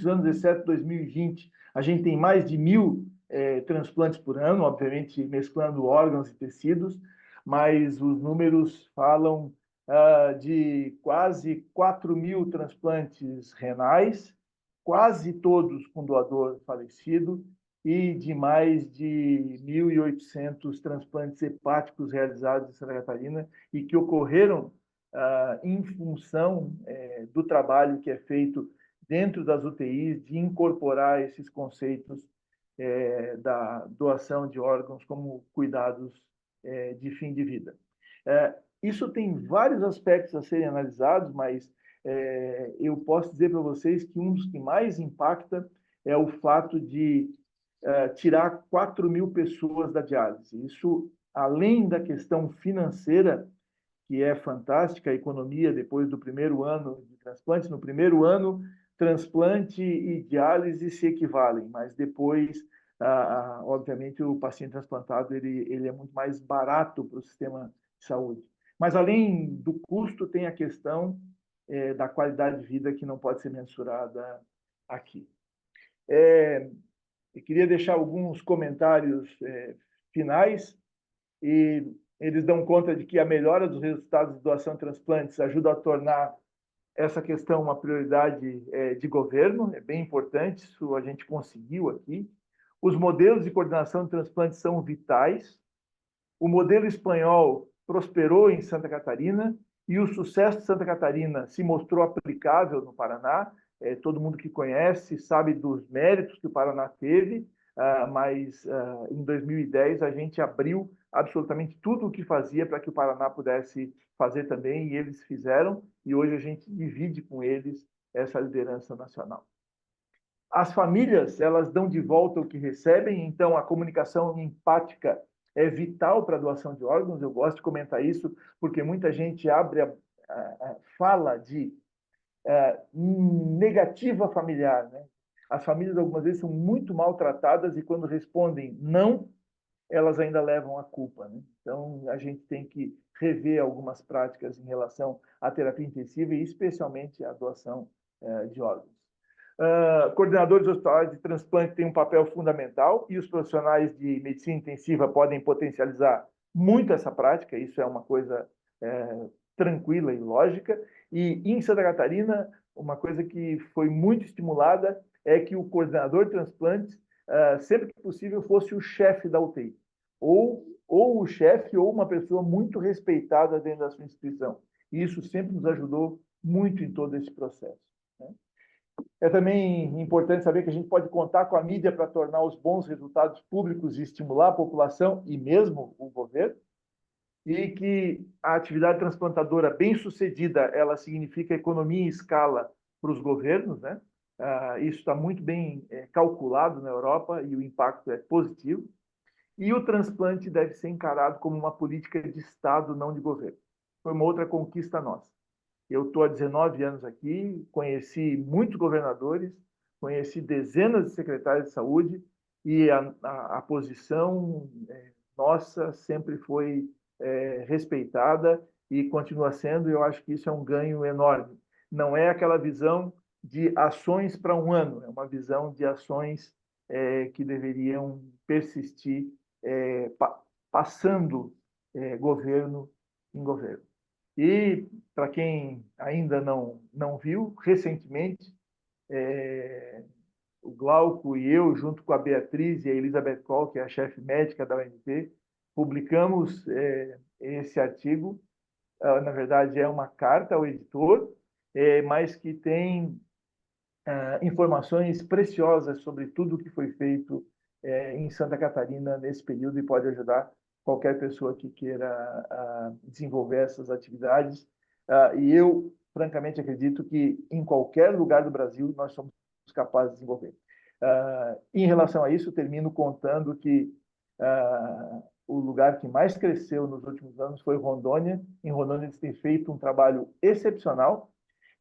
anos, exceto 2020. A gente tem mais de 1.000 transplantes por ano, obviamente mesclando órgãos e tecidos, mas os números falam de quase 4.000 transplantes renais, quase todos com doador falecido, e de mais de 1.800 transplantes hepáticos realizados em Santa Catarina e que ocorreram em função do trabalho que é feito dentro das UTIs de incorporar esses conceitos da doação de órgãos como cuidados de fim de vida. Isso tem vários aspectos a serem analisados, mas eu posso dizer para vocês que um dos que mais impacta é o fato de tirar 4.000 pessoas da diálise. Isso, além da questão financeira, que é fantástica, a economia depois do primeiro ano de transplante. No primeiro ano, transplante e diálise se equivalem, mas depois, obviamente, o paciente transplantado ele é muito mais barato para o sistema de saúde. Mas, além do custo, tem a questão da qualidade de vida que não pode ser mensurada aqui. Eu queria deixar alguns comentários finais, e eles dão conta de que a melhora dos resultados de doação de transplantes ajuda a tornar essa questão uma prioridade de governo, é bem importante, isso a gente conseguiu aqui. Os modelos de coordenação de transplantes são vitais. O modelo espanhol prosperou em Santa Catarina e o sucesso de Santa Catarina se mostrou aplicável no Paraná. Todo mundo que conhece sabe dos méritos que o Paraná teve, mas em 2010 a gente abriu absolutamente tudo o que fazia para que o Paraná pudesse fazer também, e eles fizeram, e hoje a gente divide com eles essa liderança nacional. As famílias, elas dão de volta o que recebem, então a comunicação empática é vital para a doação de órgãos. Eu gosto de comentar isso porque muita gente fala de negativa familiar, né? As famílias algumas vezes são muito maltratadas e quando respondem não, elas ainda levam a culpa, né? Então a gente tem que rever algumas práticas em relação à terapia intensiva e especialmente à doação de órgãos. Coordenadores hospitalares de transplante têm um papel fundamental e os profissionais de medicina intensiva podem potencializar muito essa prática, isso é uma coisa tranquila e lógica. E em Santa Catarina, uma coisa que foi muito estimulada é que o coordenador de transplantes, sempre que possível, fosse o chefe da UTI, ou o chefe ou uma pessoa muito respeitada dentro da sua instituição. E isso sempre nos ajudou muito em todo esse processo, né? É também importante saber que a gente pode contar com a mídia para tornar os bons resultados públicos e estimular a população e mesmo o governo, e que a atividade transplantadora bem-sucedida, ela significa economia em escala para os governos, né? Isso está muito bem calculado na Europa e o impacto é positivo. E o transplante deve ser encarado como uma política de Estado, não de governo. Foi uma outra conquista nossa. Eu estou há 19 anos aqui, conheci muitos governadores, conheci dezenas de secretários de saúde e a posição nossa sempre foi respeitada e continua sendo, e eu acho que isso é um ganho enorme. Não é aquela visão de ações para um ano, é uma visão de ações que deveriam persistir, passando governo em governo. E, para quem ainda não viu, recentemente, o Glauco e eu, junto com a Beatriz e a Elizabeth Kohl, que é a chefe médica da UNT, publicamos esse artigo. Na verdade, é uma carta ao editor, mas que tem informações preciosas sobre tudo o que foi feito em Santa Catarina nesse período e pode ajudar qualquer pessoa que queira desenvolver essas atividades. E eu, francamente, acredito que em qualquer lugar do Brasil nós somos capazes de desenvolver. Em relação a isso, termino contando que o lugar que mais cresceu nos últimos anos foi Rondônia. Em Rondônia, eles têm feito um trabalho excepcional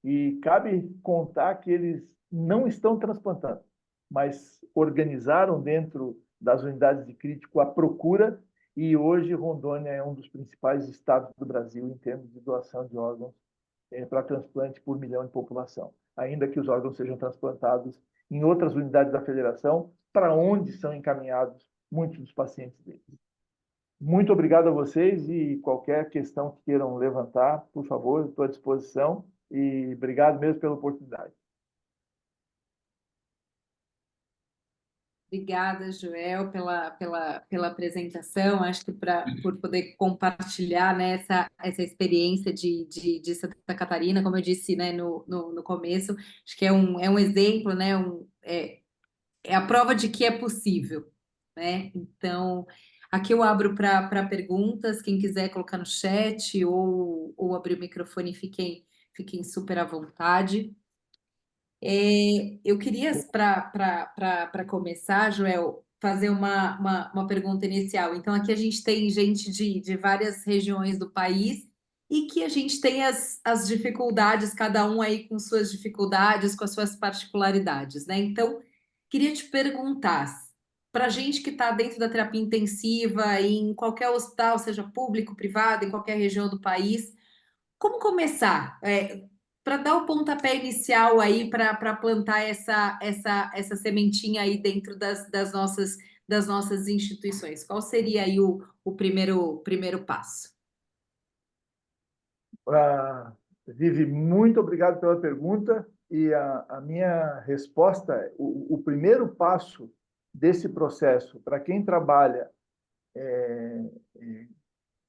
e cabe contar que eles não estão transplantando, mas organizaram dentro das unidades de crítico a procura e hoje Rondônia é um dos principais estados do Brasil em termos de doação de órgãos para transplante por milhão de população, ainda que os órgãos sejam transplantados em outras unidades da federação, para onde são encaminhados muitos dos pacientes deles. Muito obrigado a vocês e qualquer questão que queiram levantar, por favor, estou à disposição e obrigado mesmo pela oportunidade.
Obrigada, Joel, pela apresentação. Acho que por poder compartilhar, né, essa experiência de Santa Catarina, como eu disse, né, no começo, acho que é um exemplo, né, é a prova de que é possível, né? Então, aqui eu abro para perguntas, quem quiser colocar no chat ou abrir o microfone, fiquem super à vontade. Eu queria, para começar, Joel, fazer uma pergunta inicial. Então, aqui a gente tem gente de várias regiões do país e que a gente tem as dificuldades, cada um aí com suas dificuldades, com as suas particularidades, né? Então, queria te perguntar, para a gente que está dentro da terapia intensiva, em qualquer hospital, seja público, privado, em qualquer região do país, como começar? Para dar o pontapé inicial aí para plantar essa sementinha aí dentro das nossas instituições. Qual seria aí o primeiro passo?
Vivi, muito obrigado pela pergunta e a minha resposta é o primeiro passo desse processo para quem trabalha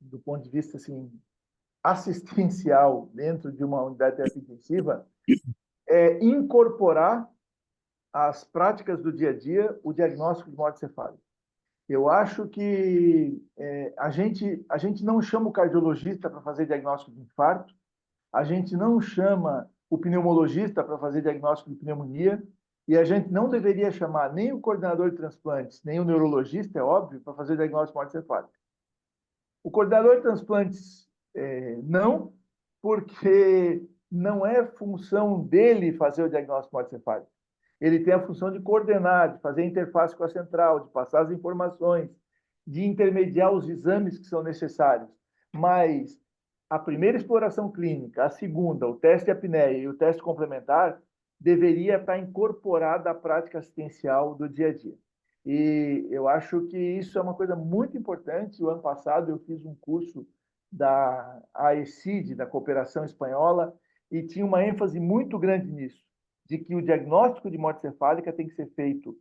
do ponto de vista assim assistencial dentro de uma unidade de terapia intensiva é incorporar às práticas do dia a dia o diagnóstico de morte cefálica. Eu acho que a gente não chama o cardiologista para fazer diagnóstico de infarto, a gente não chama o pneumologista para fazer diagnóstico de pneumonia, e a gente não deveria chamar nem o coordenador de transplantes, nem o neurologista, é óbvio, para fazer diagnóstico de morte cefálica. O coordenador de transplantes não, porque não é função dele fazer o diagnóstico de morte cefálica. Ele tem a função de coordenar, de fazer a interface com a central, de passar as informações, de intermediar os exames que são necessários. Mas a primeira exploração clínica, a segunda, o teste de apneia e o teste complementar, deveria estar incorporada à prática assistencial do dia a dia. E eu acho que isso é uma coisa muito importante. O ano passado eu fiz um curso da AECID, da Cooperação Espanhola, e tinha uma ênfase muito grande nisso, de que o diagnóstico de morte cefálica tem que ser feito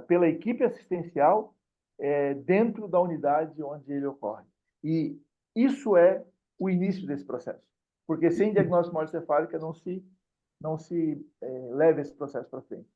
pela equipe assistencial dentro da unidade onde ele ocorre. E isso é o início desse processo, porque sem diagnóstico de morte cefálica não se leva esse processo para frente.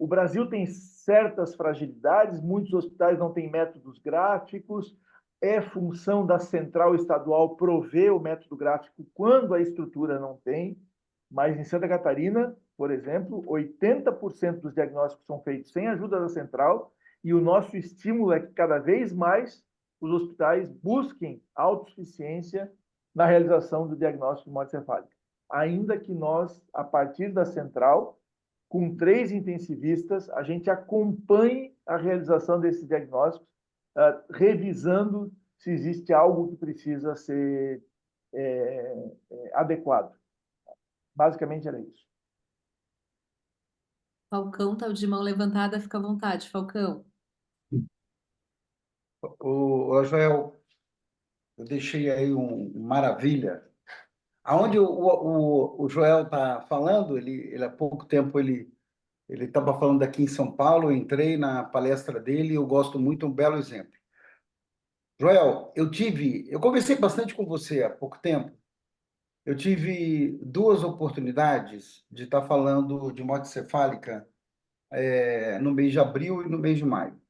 O Brasil tem certas fragilidades, muitos hospitais não têm métodos gráficos, é função da central estadual prover o método gráfico quando a estrutura não tem, mas em Santa Catarina, por exemplo, 80% dos diagnósticos são feitos sem ajuda da central e o nosso estímulo é que cada vez mais os hospitais busquem autossuficiência na realização do diagnóstico de morte cefálica. Ainda que nós, a partir da central, com 3 intensivistas, a gente acompanhe a realização desses diagnósticos, revisando se existe algo que precisa ser adequado. Basicamente era isso.
Falcão tá de mão levantada, fica à vontade, Falcão.
O Joel, eu deixei aí maravilha. Aonde o Joel está falando, ele há pouco tempo ele estava falando aqui em São Paulo, eu entrei na palestra dele e eu gosto muito, um belo exemplo. Joel, eu conversei bastante com você há pouco tempo. Eu tive 2 oportunidades de estar falando de morte cefálica no mês de abril e no mês de maio.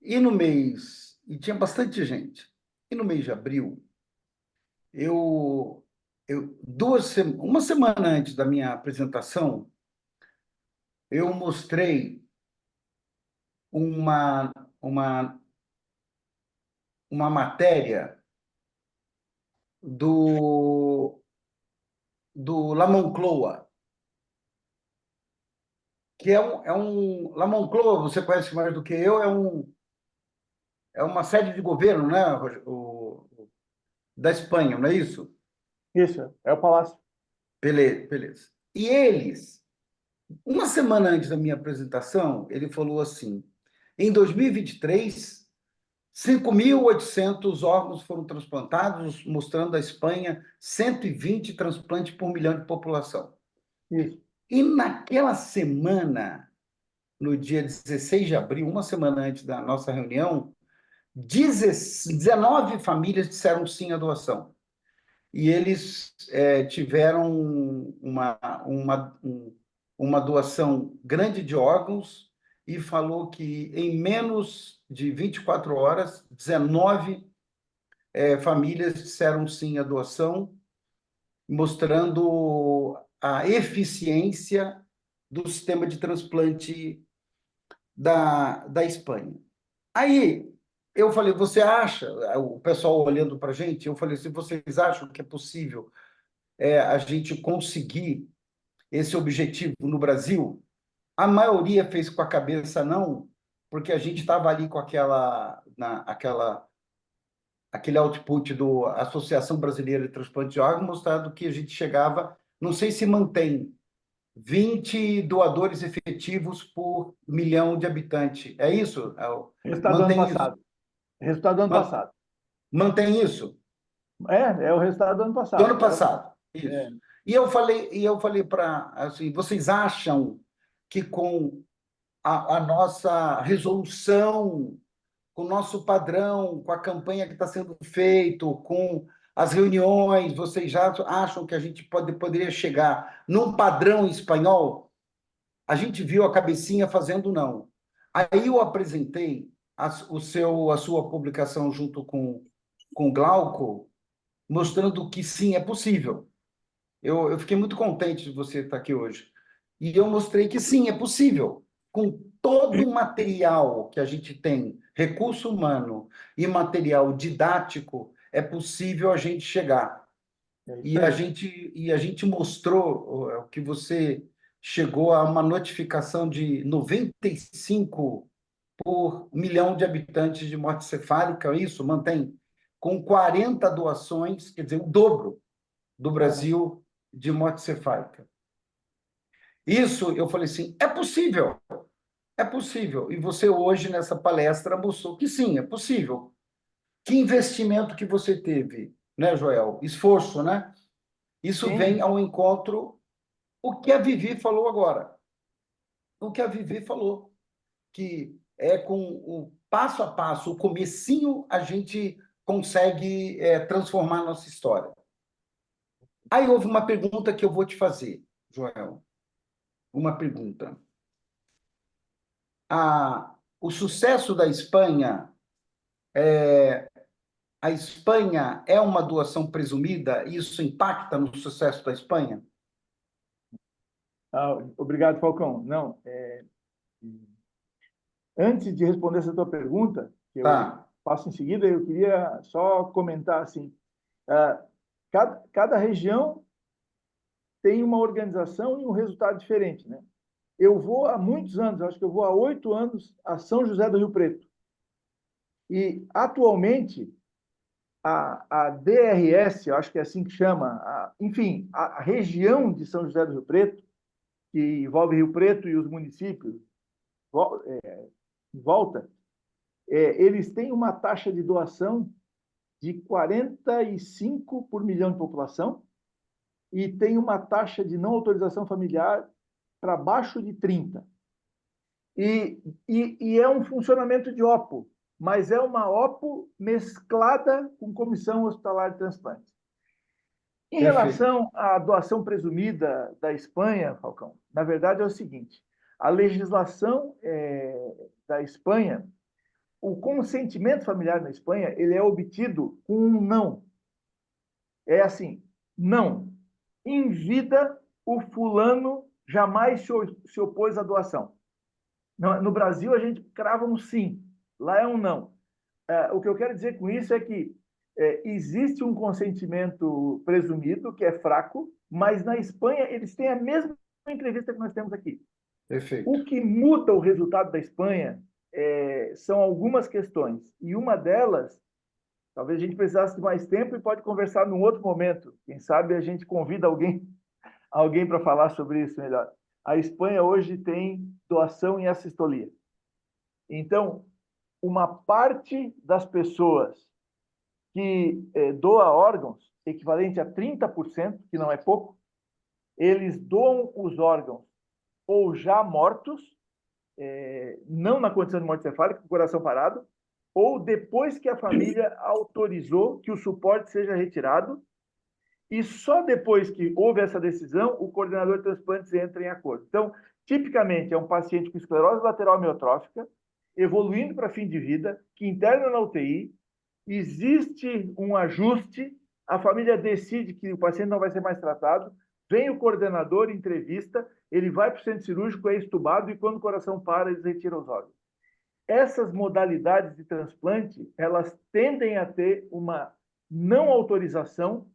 E tinha bastante gente. E no mês de abril, uma semana antes da minha apresentação, eu mostrei uma, uma matéria do La Moncloa, que La Moncloa, você conhece mais do que eu, é uma sede de governo, né, da Espanha, não é isso?
Isso, é o Palácio.
Beleza, beleza. E eles, uma semana antes da minha apresentação, ele falou assim: em 2023, 5.800 órgãos foram transplantados, mostrando a Espanha 120 transplantes por milhão de população.
Isso.
E naquela semana, no dia 16 de abril, uma semana antes da nossa reunião, 19 famílias disseram sim à doação. E eles tiveram uma doação grande de órgãos e falou que em menos de 24 horas, 19 famílias disseram sim à doação, mostrando a eficiência do sistema de transplante da Espanha. Aí eu falei, você acha, o pessoal olhando para a gente, eu falei, se vocês acham que é possível a gente conseguir esse objetivo no Brasil, a maioria fez com a cabeça não, porque a gente estava ali com aquele output da Associação Brasileira de Transplante de Órgãos, mostrando que a gente chegava, não sei se mantém, 20 doadores efetivos por milhão de habitantes. É isso?
Resultado do ano
Mantém isso?
passado. Resultado do ano passado.
Mantém isso?
É o resultado do ano
Do
passado.
ano passado,
É,
isso. E eu falei para, assim, vocês acham que com a nossa resolução, com o nosso padrão, com a campanha que está sendo feito, com as reuniões, vocês já acham que a gente poderia chegar num padrão espanhol? A gente viu a cabecinha fazendo não. Aí eu apresentei a sua publicação junto com o Glauco, mostrando que sim, é possível. Eu fiquei muito contente de você estar aqui hoje. E eu mostrei que sim, é possível. Com todo o material que a gente tem, recurso humano e material didático, é possível a gente chegar.
é isso
E a
aí.
gente, e a gente mostrou que você chegou a uma notificação de 95 por milhão de habitantes de morte cefálica, isso mantém, com 40 doações, quer dizer, o dobro do
Aham.
Brasil de morte cefálica. Isso, eu falei assim, é possível, é possível. E você hoje, nessa palestra, mostrou que sim, é possível. Que investimento que você teve, né, Joel? Esforço, né? Isso vem
Sim,
ao encontro o que a Vivi falou agora. O que a Vivi falou, que é com o passo a passo, o comecinho, a gente consegue transformar a nossa história. Aí houve uma pergunta que eu vou te fazer, Joel. Uma pergunta. O sucesso da Espanha, a Espanha é uma doação presumida? Isso impacta no sucesso da Espanha?
obrigado, Falcão. Não, antes de responder essa tua pergunta, que eu
Tá,
faço em seguida, eu queria só comentar assim, ah, cada região tem uma organização e um resultado diferente, né? Eu vou há muitos anos, acho que eu vou há 8 anos a São José do Rio Preto. E, atualmente, a DRS, eu acho que é assim que chama, enfim, a região de São José do Rio Preto, que envolve Rio Preto e os municípios em volta, eles têm uma taxa de doação de 45 por milhão de população e tem uma taxa de não autorização familiar para baixo de 30. E é um funcionamento de OPO, mas é uma OPO mesclada com comissão hospitalar de transplantes. Em
perfeito.
relação à doação presumida da Espanha, Falcão, na verdade é o seguinte: a legislação da Espanha, o consentimento familiar na Espanha, ele é obtido com um não. É assim, não. Em vida, o fulano jamais se opôs à doação. No Brasil, a gente crava um sim. Lá é um não. O que eu quero dizer com isso é que existe um consentimento presumido, que é fraco, mas na Espanha eles têm a mesma entrevista que nós temos aqui.
Perfeito.
O que muda o resultado da Espanha são algumas questões. E uma delas, talvez a gente precisasse de mais tempo e pode conversar num outro momento. Quem sabe a gente convida alguém para falar sobre isso melhor. A Espanha hoje tem doação em assistolia. Então, uma parte das pessoas que doa órgãos, equivalente a 30%, que não é pouco, eles doam os órgãos ou já mortos, não na condição de morte cefálica, com o coração parado, ou depois que a família autorizou que o suporte seja retirado, e só depois que houve essa decisão, o coordenador de transplantes entra em acordo. Então, tipicamente, é um paciente com esclerose lateral amiotrófica, evoluindo para fim de vida, que interna na UTI, existe um ajuste, a família decide que o paciente não vai ser mais tratado, vem o coordenador, entrevista, ele vai para o centro cirúrgico, é estubado, e quando o coração para, eles retiram os órgãos. Essas modalidades de transplante, elas tendem a ter uma não autorização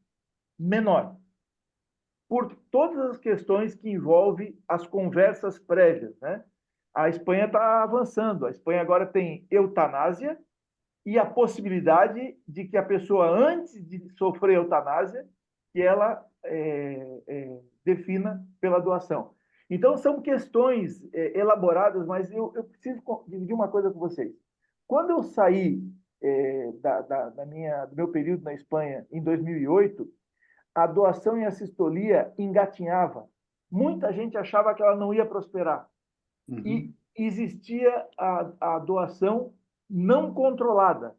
menor, por todas as questões que envolvem as conversas prévias, né? A Espanha está avançando, a Espanha agora tem eutanásia e a possibilidade de que a pessoa, antes de sofrer eutanásia, que ela defina pela doação. Então, são questões elaboradas, mas eu preciso dividir uma coisa com vocês. Quando eu saí do meu período na Espanha, em 2008, a doação em assistolia engatinhava. Muita gente achava que ela não ia prosperar.
Uhum.
E existia a doação não controlada,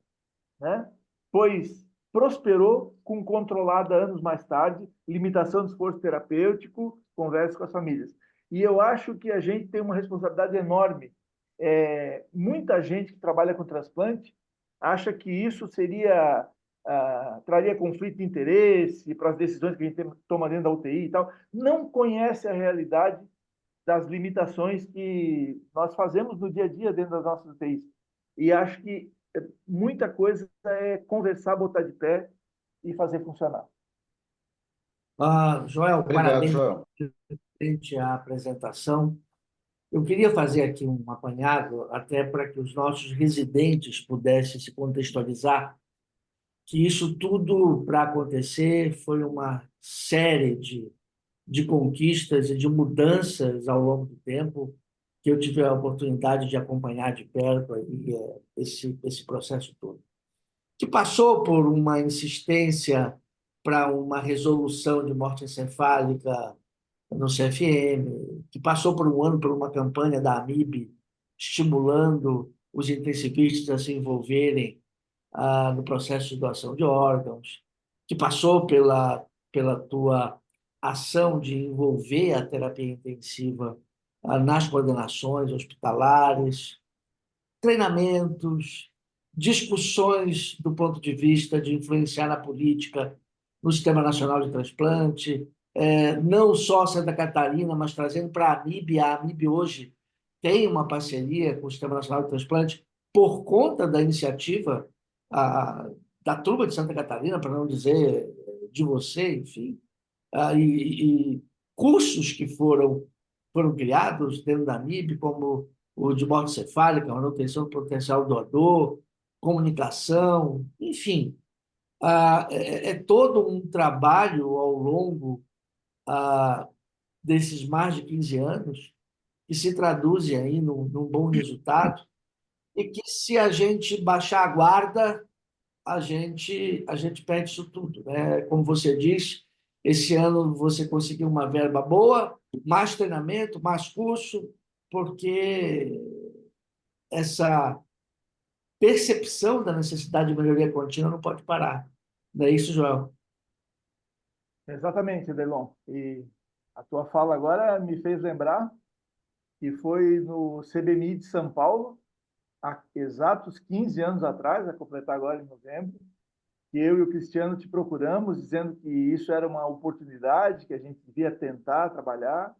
né? Pois prosperou com controlada anos mais tarde, limitação do esforço terapêutico, conversa com as famílias. E eu acho que a gente tem uma responsabilidade enorme. Muita gente que trabalha com transplante acha que isso traria conflito de interesse para as decisões que a gente toma dentro da UTI e tal. Não conhece a realidade das limitações que nós fazemos no dia a dia dentro das nossas UTIs. E acho que muita coisa é conversar, botar de pé e fazer funcionar.
Joel,
Obrigado,
parabéns
Joel.
frente à apresentação. Eu queria fazer aqui um apanhado, até para que os nossos residentes pudessem se contextualizar, que isso tudo, para acontecer, foi uma série de conquistas e de mudanças ao longo do tempo, que eu tive a oportunidade de acompanhar de perto aí, esse processo todo, que passou por uma insistência para uma resolução de morte encefálica no CFM, que passou por um ano por uma campanha da AMIB estimulando os intensivistas a se envolverem no processo de doação de órgãos, que passou pela tua ação de envolver a terapia intensiva nas coordenações hospitalares, treinamentos, discussões do ponto de vista de influenciar na política no Sistema Nacional de Transplante, não só Santa Catarina, mas trazendo para a AMIB. A AMIB hoje tem uma parceria com o Sistema Nacional de Transplante por conta da iniciativa da turma de Santa Catarina, para não dizer de você, enfim, e cursos que foram criados dentro da AMIB, como o de morte cefálica, manutenção do potencial doador, comunicação, enfim. É todo um trabalho ao longo desses mais de 15 anos que se traduzem aí num bom resultado e que, se a gente baixar a guarda, a gente perde isso tudo, né? Como você diz, esse ano você conseguiu uma verba boa, mais treinamento, mais curso, porque essa percepção da necessidade de melhoria contínua não pode parar. Não é isso, Joel?
Exatamente, Delon. E a tua fala agora me fez lembrar que foi no CBMI de São Paulo, há exatos 15 anos atrás, a completar agora em novembro, que eu e o Cristiano te procuramos, dizendo que isso era uma oportunidade, que a gente devia tentar trabalhar,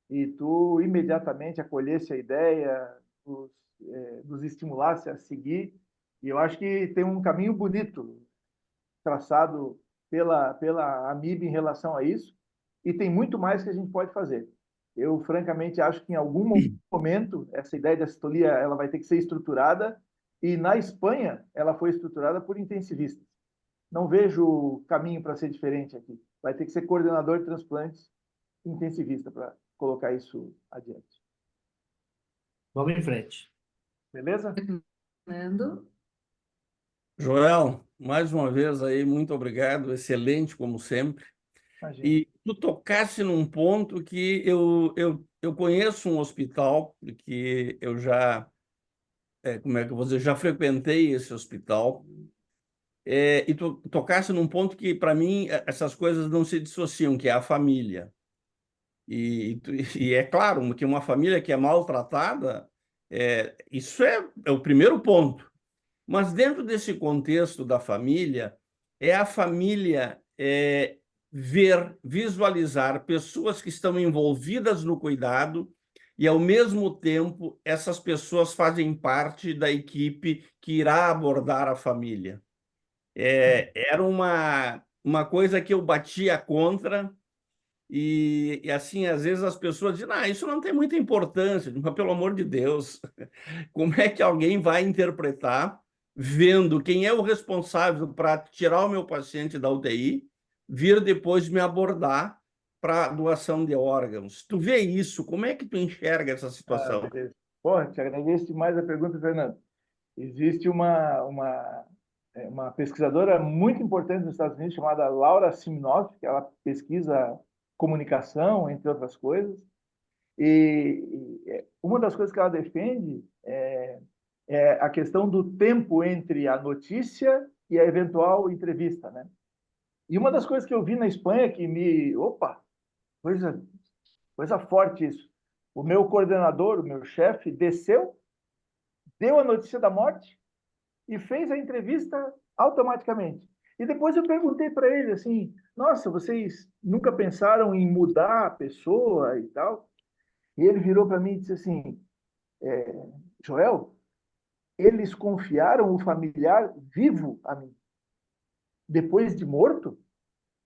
e tu imediatamente acolhesse a ideia, nos nos estimulasse a seguir. E eu acho que tem um caminho bonito traçado pela AMIB em relação a isso, e tem muito mais que a gente pode fazer. Eu, francamente, acho que em algum momento essa ideia da assistolia ela vai ter que ser estruturada, e na Espanha ela foi estruturada por intensivistas. Não vejo caminho para ser diferente aqui. Vai ter que ser coordenador de transplantes intensivista para colocar isso adiante.
Vamos em frente.
Beleza?
Fernando.
Joel, mais uma vez aí, muito obrigado, excelente como sempre.
Imagina.
E tu tocasse num ponto que eu conheço um hospital, porque eu já, como é que eu vou dizer, já frequentei esse hospital, e tu tocasse num ponto que, para mim, essas coisas não se dissociam, que é a família. E é claro que uma família que é maltratada, isso é o primeiro ponto. Mas dentro desse contexto da família, é a família visualizar pessoas que estão envolvidas no cuidado e, ao mesmo tempo, essas pessoas fazem parte da equipe que irá abordar a família. Era uma coisa que eu batia contra e assim, às vezes as pessoas dizem, isso não tem muita importância, mas pelo amor de Deus, como é que alguém vai interpretar vendo quem é o responsável para tirar o meu paciente da UTI, vir depois me abordar para doação de órgãos? Tu vê isso? Como é que tu enxerga essa situação?
Beleza. Porra, te agradeço demais a pergunta, Fernando. Existe uma pesquisadora muito importante nos Estados Unidos chamada Laura Siminoff, que ela pesquisa comunicação, entre outras coisas. E uma das coisas que ela defende é a questão do tempo entre a notícia e a eventual entrevista, né? E uma das coisas que eu vi na Espanha que opa, coisa forte isso. O meu coordenador, o meu chefe, desceu, deu a notícia da morte e fez a entrevista automaticamente. E depois eu perguntei para ele assim, nossa, vocês nunca pensaram em mudar a pessoa e tal? E ele virou para mim e disse assim, Joel, eles confiaram o familiar vivo a mim. Depois de morto,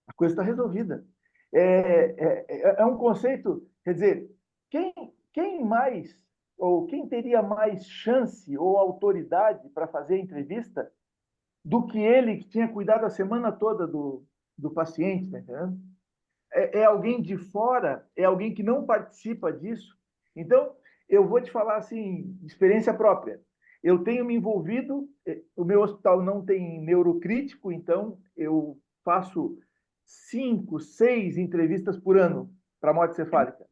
a coisa está resolvida. É um conceito, quer dizer, quem mais, ou quem teria mais chance ou autoridade para fazer a entrevista do que ele que tinha cuidado a semana toda do paciente, tá entendendo? É alguém de fora, é alguém que não participa disso. Então, eu vou te falar assim, de experiência própria. Eu tenho me envolvido, o meu hospital não tem neurocrítico, então eu faço 5, 6 entrevistas por ano para morte cefálica.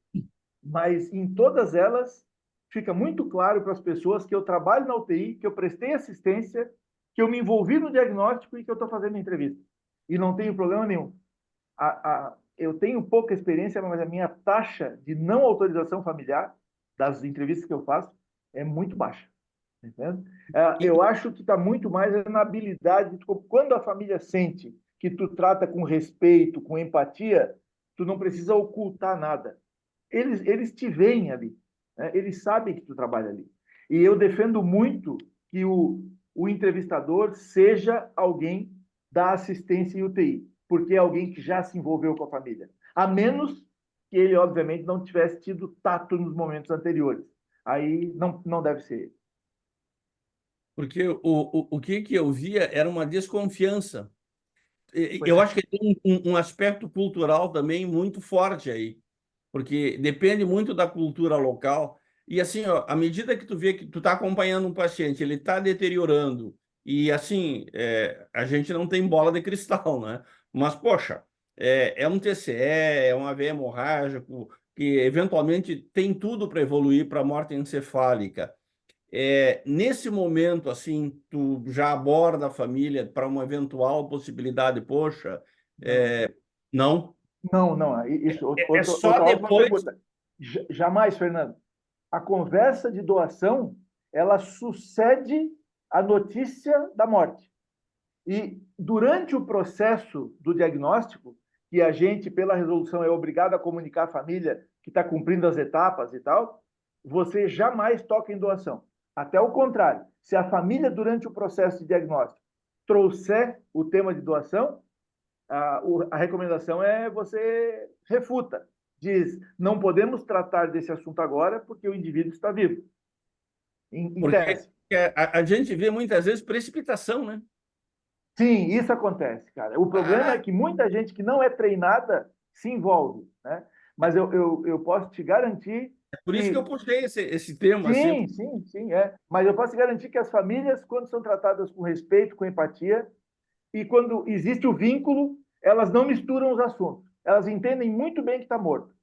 Mas em todas elas, fica muito claro para as pessoas que eu trabalho na UTI, que eu prestei assistência, que eu me envolvi no diagnóstico e que eu estou fazendo a entrevista. E não tenho problema nenhum. Eu tenho pouca experiência, mas a minha taxa de não autorização familiar das entrevistas que eu faço é muito baixa. Entende? Eu acho que está muito mais na habilidade. Quando a família sente que tu trata com respeito, com empatia, tu não precisa ocultar nada. Eles te veem ali, né? Eles sabem que tu trabalha ali. E eu defendo muito que o entrevistador seja alguém da assistência em UTI, porque é alguém que já se envolveu com a família. A menos que ele, obviamente, não tivesse tido tato nos momentos anteriores. Aí não deve ser ele.
Porque o que eu via era uma desconfiança.
Pois
Eu
é.
acho que tem um aspecto cultural também muito forte aí, porque depende muito da cultura local. E assim, ó, à medida que tu vê que tu está acompanhando um paciente, ele está deteriorando, e assim, a gente não tem bola de cristal, né? Mas, poxa, é um TCE, é um AVE hemorrágico, que eventualmente tem tudo para evoluir para morte encefálica. Nesse momento, assim, tu já aborda a família para uma eventual possibilidade, poxa, não?
Não. Isso,
Só
outra ótima
depois.
pergunta. Jamais, Fernando. A conversa de doação, ela sucede a notícia da morte. E durante o processo do diagnóstico, que a gente, pela resolução, é obrigado a comunicar à família que está cumprindo as etapas e tal, você jamais toca em doação. Até o contrário. Se a família, durante o processo de diagnóstico, trouxer o tema de doação, a recomendação é você refuta. Diz, não podemos tratar desse assunto agora porque o indivíduo está vivo. Em
Porque
tese.
a gente vê muitas vezes precipitação, né?
Sim, isso acontece, cara. O problema é que muita gente que não é treinada se envolve, né? Mas eu posso te garantir
Por isso que
que...
eu puxei esse tema, assim.
Sim, é. Mas eu posso te garantir que as famílias, quando são tratadas com respeito, com empatia, e quando existe o vínculo, elas não misturam os assuntos. Elas entendem muito bem que está morto.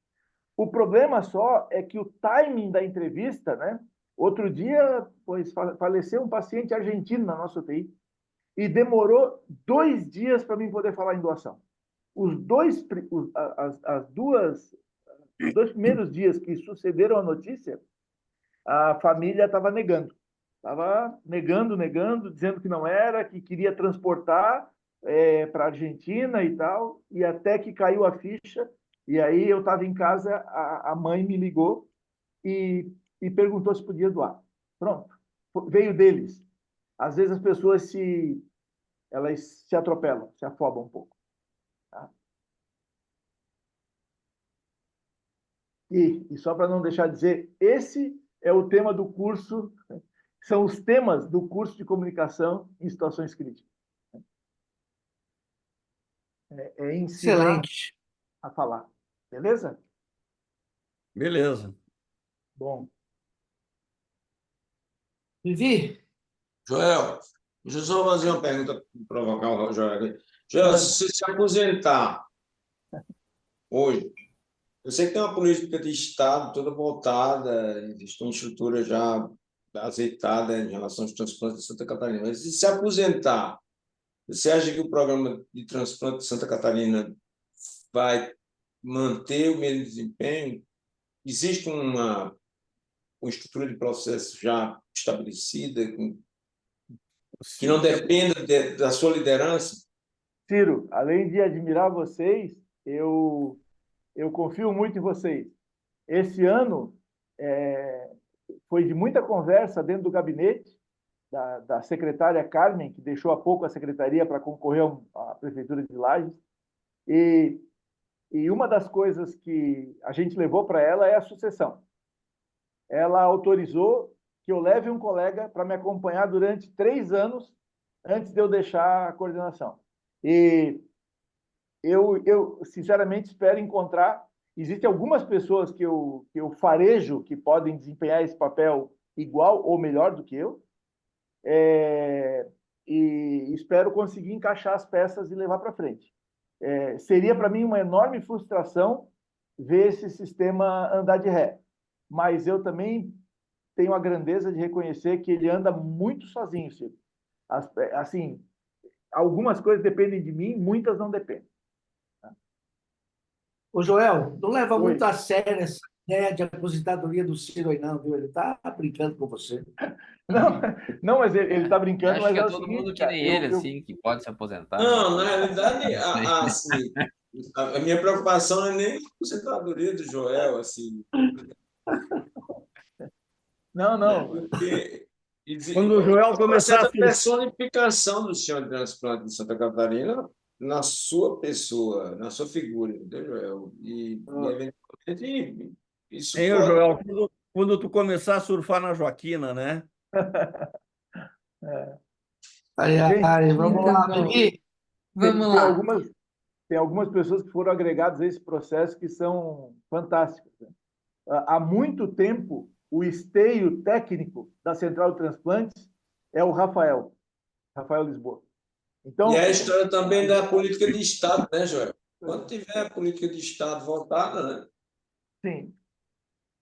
O problema só é que o timing da entrevista, né? Outro dia, pois, faleceu um paciente argentino na nossa UTI e demorou 2 dias para mim poder falar em doação. Os dois primeiros dias que sucederam a notícia, a família estava negando. Estava negando, dizendo que não era, que queria transportar para a Argentina e tal, e até que caiu a ficha, e aí eu estava em casa, a mãe me ligou e perguntou se podia doar. Pronto, veio deles. Às vezes as pessoas elas se atropelam, se afobam um pouco. Tá? E só para não deixar de dizer, esse é o tema do curso, são os temas do curso de comunicação em situações críticas. É ensinar
Excelente.
a falar. Beleza?
Beleza.
Bom.
Vivi,
Joel, deixa eu só fazer uma pergunta, provocar o Joel aqui. Joel, se você se aposentar hoje, eu sei que tem uma política de Estado toda voltada, existe uma estrutura já azeitada em relação aos transplantes de Santa Catarina, mas se aposentar, você acha que o programa de transplante de Santa Catarina vai manter o mesmo desempenho? Existe uma estrutura de processo já estabelecida, que não dependa da sua liderança?
Ciro, além de admirar vocês, eu confio muito em vocês. Esse ano foi de muita conversa dentro do gabinete da secretária Carmen, que deixou há pouco a secretaria para concorrer à Prefeitura de Lages. E uma das coisas que a gente levou para ela é a sucessão. Ela autorizou que eu leve um colega para me acompanhar durante 3 anos antes de eu deixar a coordenação. E eu sinceramente espero encontrar. Existem algumas pessoas que eu farejo que podem desempenhar esse papel igual ou melhor do que eu. E espero conseguir encaixar as peças e levar para frente. Seria para mim uma enorme frustração ver esse sistema andar de ré. Mas eu também tenho a grandeza de reconhecer que ele anda muito sozinho, Chico. Assim, algumas coisas dependem de mim, muitas não dependem.
ô Joel, não leva
Oi.
muito a sério essa ideia de aposentadoria do Ciro aí, não, viu? Ele está brincando com você.
Não, mas ele está brincando,
Acho
mas
que
é
é
o
todo
seguinte,
mundo que
cara,
nem ele, assim, que pode se aposentar.
Não, na realidade, assim, a minha preocupação não é nem a aposentadoria do Joel, assim,
Não.
porque
Quando o Joel
uma
começar a
certa personificação do sistema de transplante de Santa Catarina na sua pessoa, na sua figura, entendeu, Joel? E eventualmente, isso
Hein,
pode...
Joel, quando tu começar a surfar na Joaquina, né?
Aí, vamos
Muito
lá,
bom.
Vivi.
Vamos
Tem
lá.
tem algumas pessoas que foram agregadas a esse processo que são fantásticas, né? Há muito tempo, o esteio técnico da Central de Transplantes é o Rafael Lisboa.
E
Então,
é a história também da política de Estado, né, Joel? Quando tiver a política de Estado voltada, né,
sim,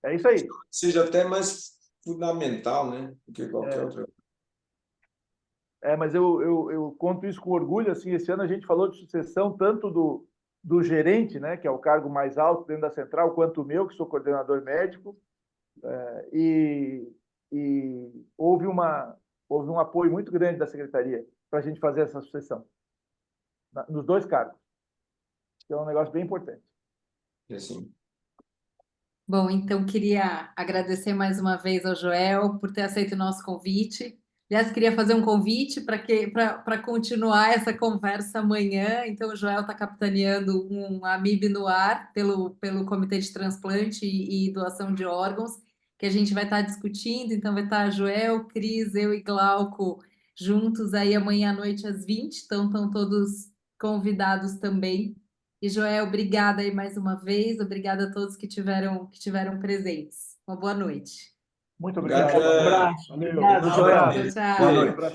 é isso aí.
seja até mais fundamental, né, do que qualquer outra.
Mas eu conto isso com orgulho. Assim, esse ano a gente falou de sucessão tanto do gerente, né, que é o cargo mais alto dentro da central, quanto o meu, que sou coordenador médico. E houve um apoio muito grande da secretaria para a gente fazer essa sucessão, nos 2 cargos. Que é um negócio bem importante.
Assim.
Bom, então queria agradecer mais uma vez ao Joel por ter aceito o nosso convite. Aliás, queria fazer um convite para continuar essa conversa amanhã. Então, o Joel está capitaneando um AMIB no ar pelo Comitê de Transplante e Doação de Órgãos, que a gente vai estar discutindo. Então, vai estar Joel, Cris, eu e Glauco juntos aí amanhã à noite às 20. Então, estão todos convidados também. E, Joel, obrigada aí mais uma vez. Obrigada a todos que tiveram presentes. Uma boa noite.
Muito
Obrigado,
obrigado.
Joel.
Um abraço.
Valeu.
Obrigado,
Um
Joel.
abraço.
Tchau, tchau.
Boa
Ei,
noite.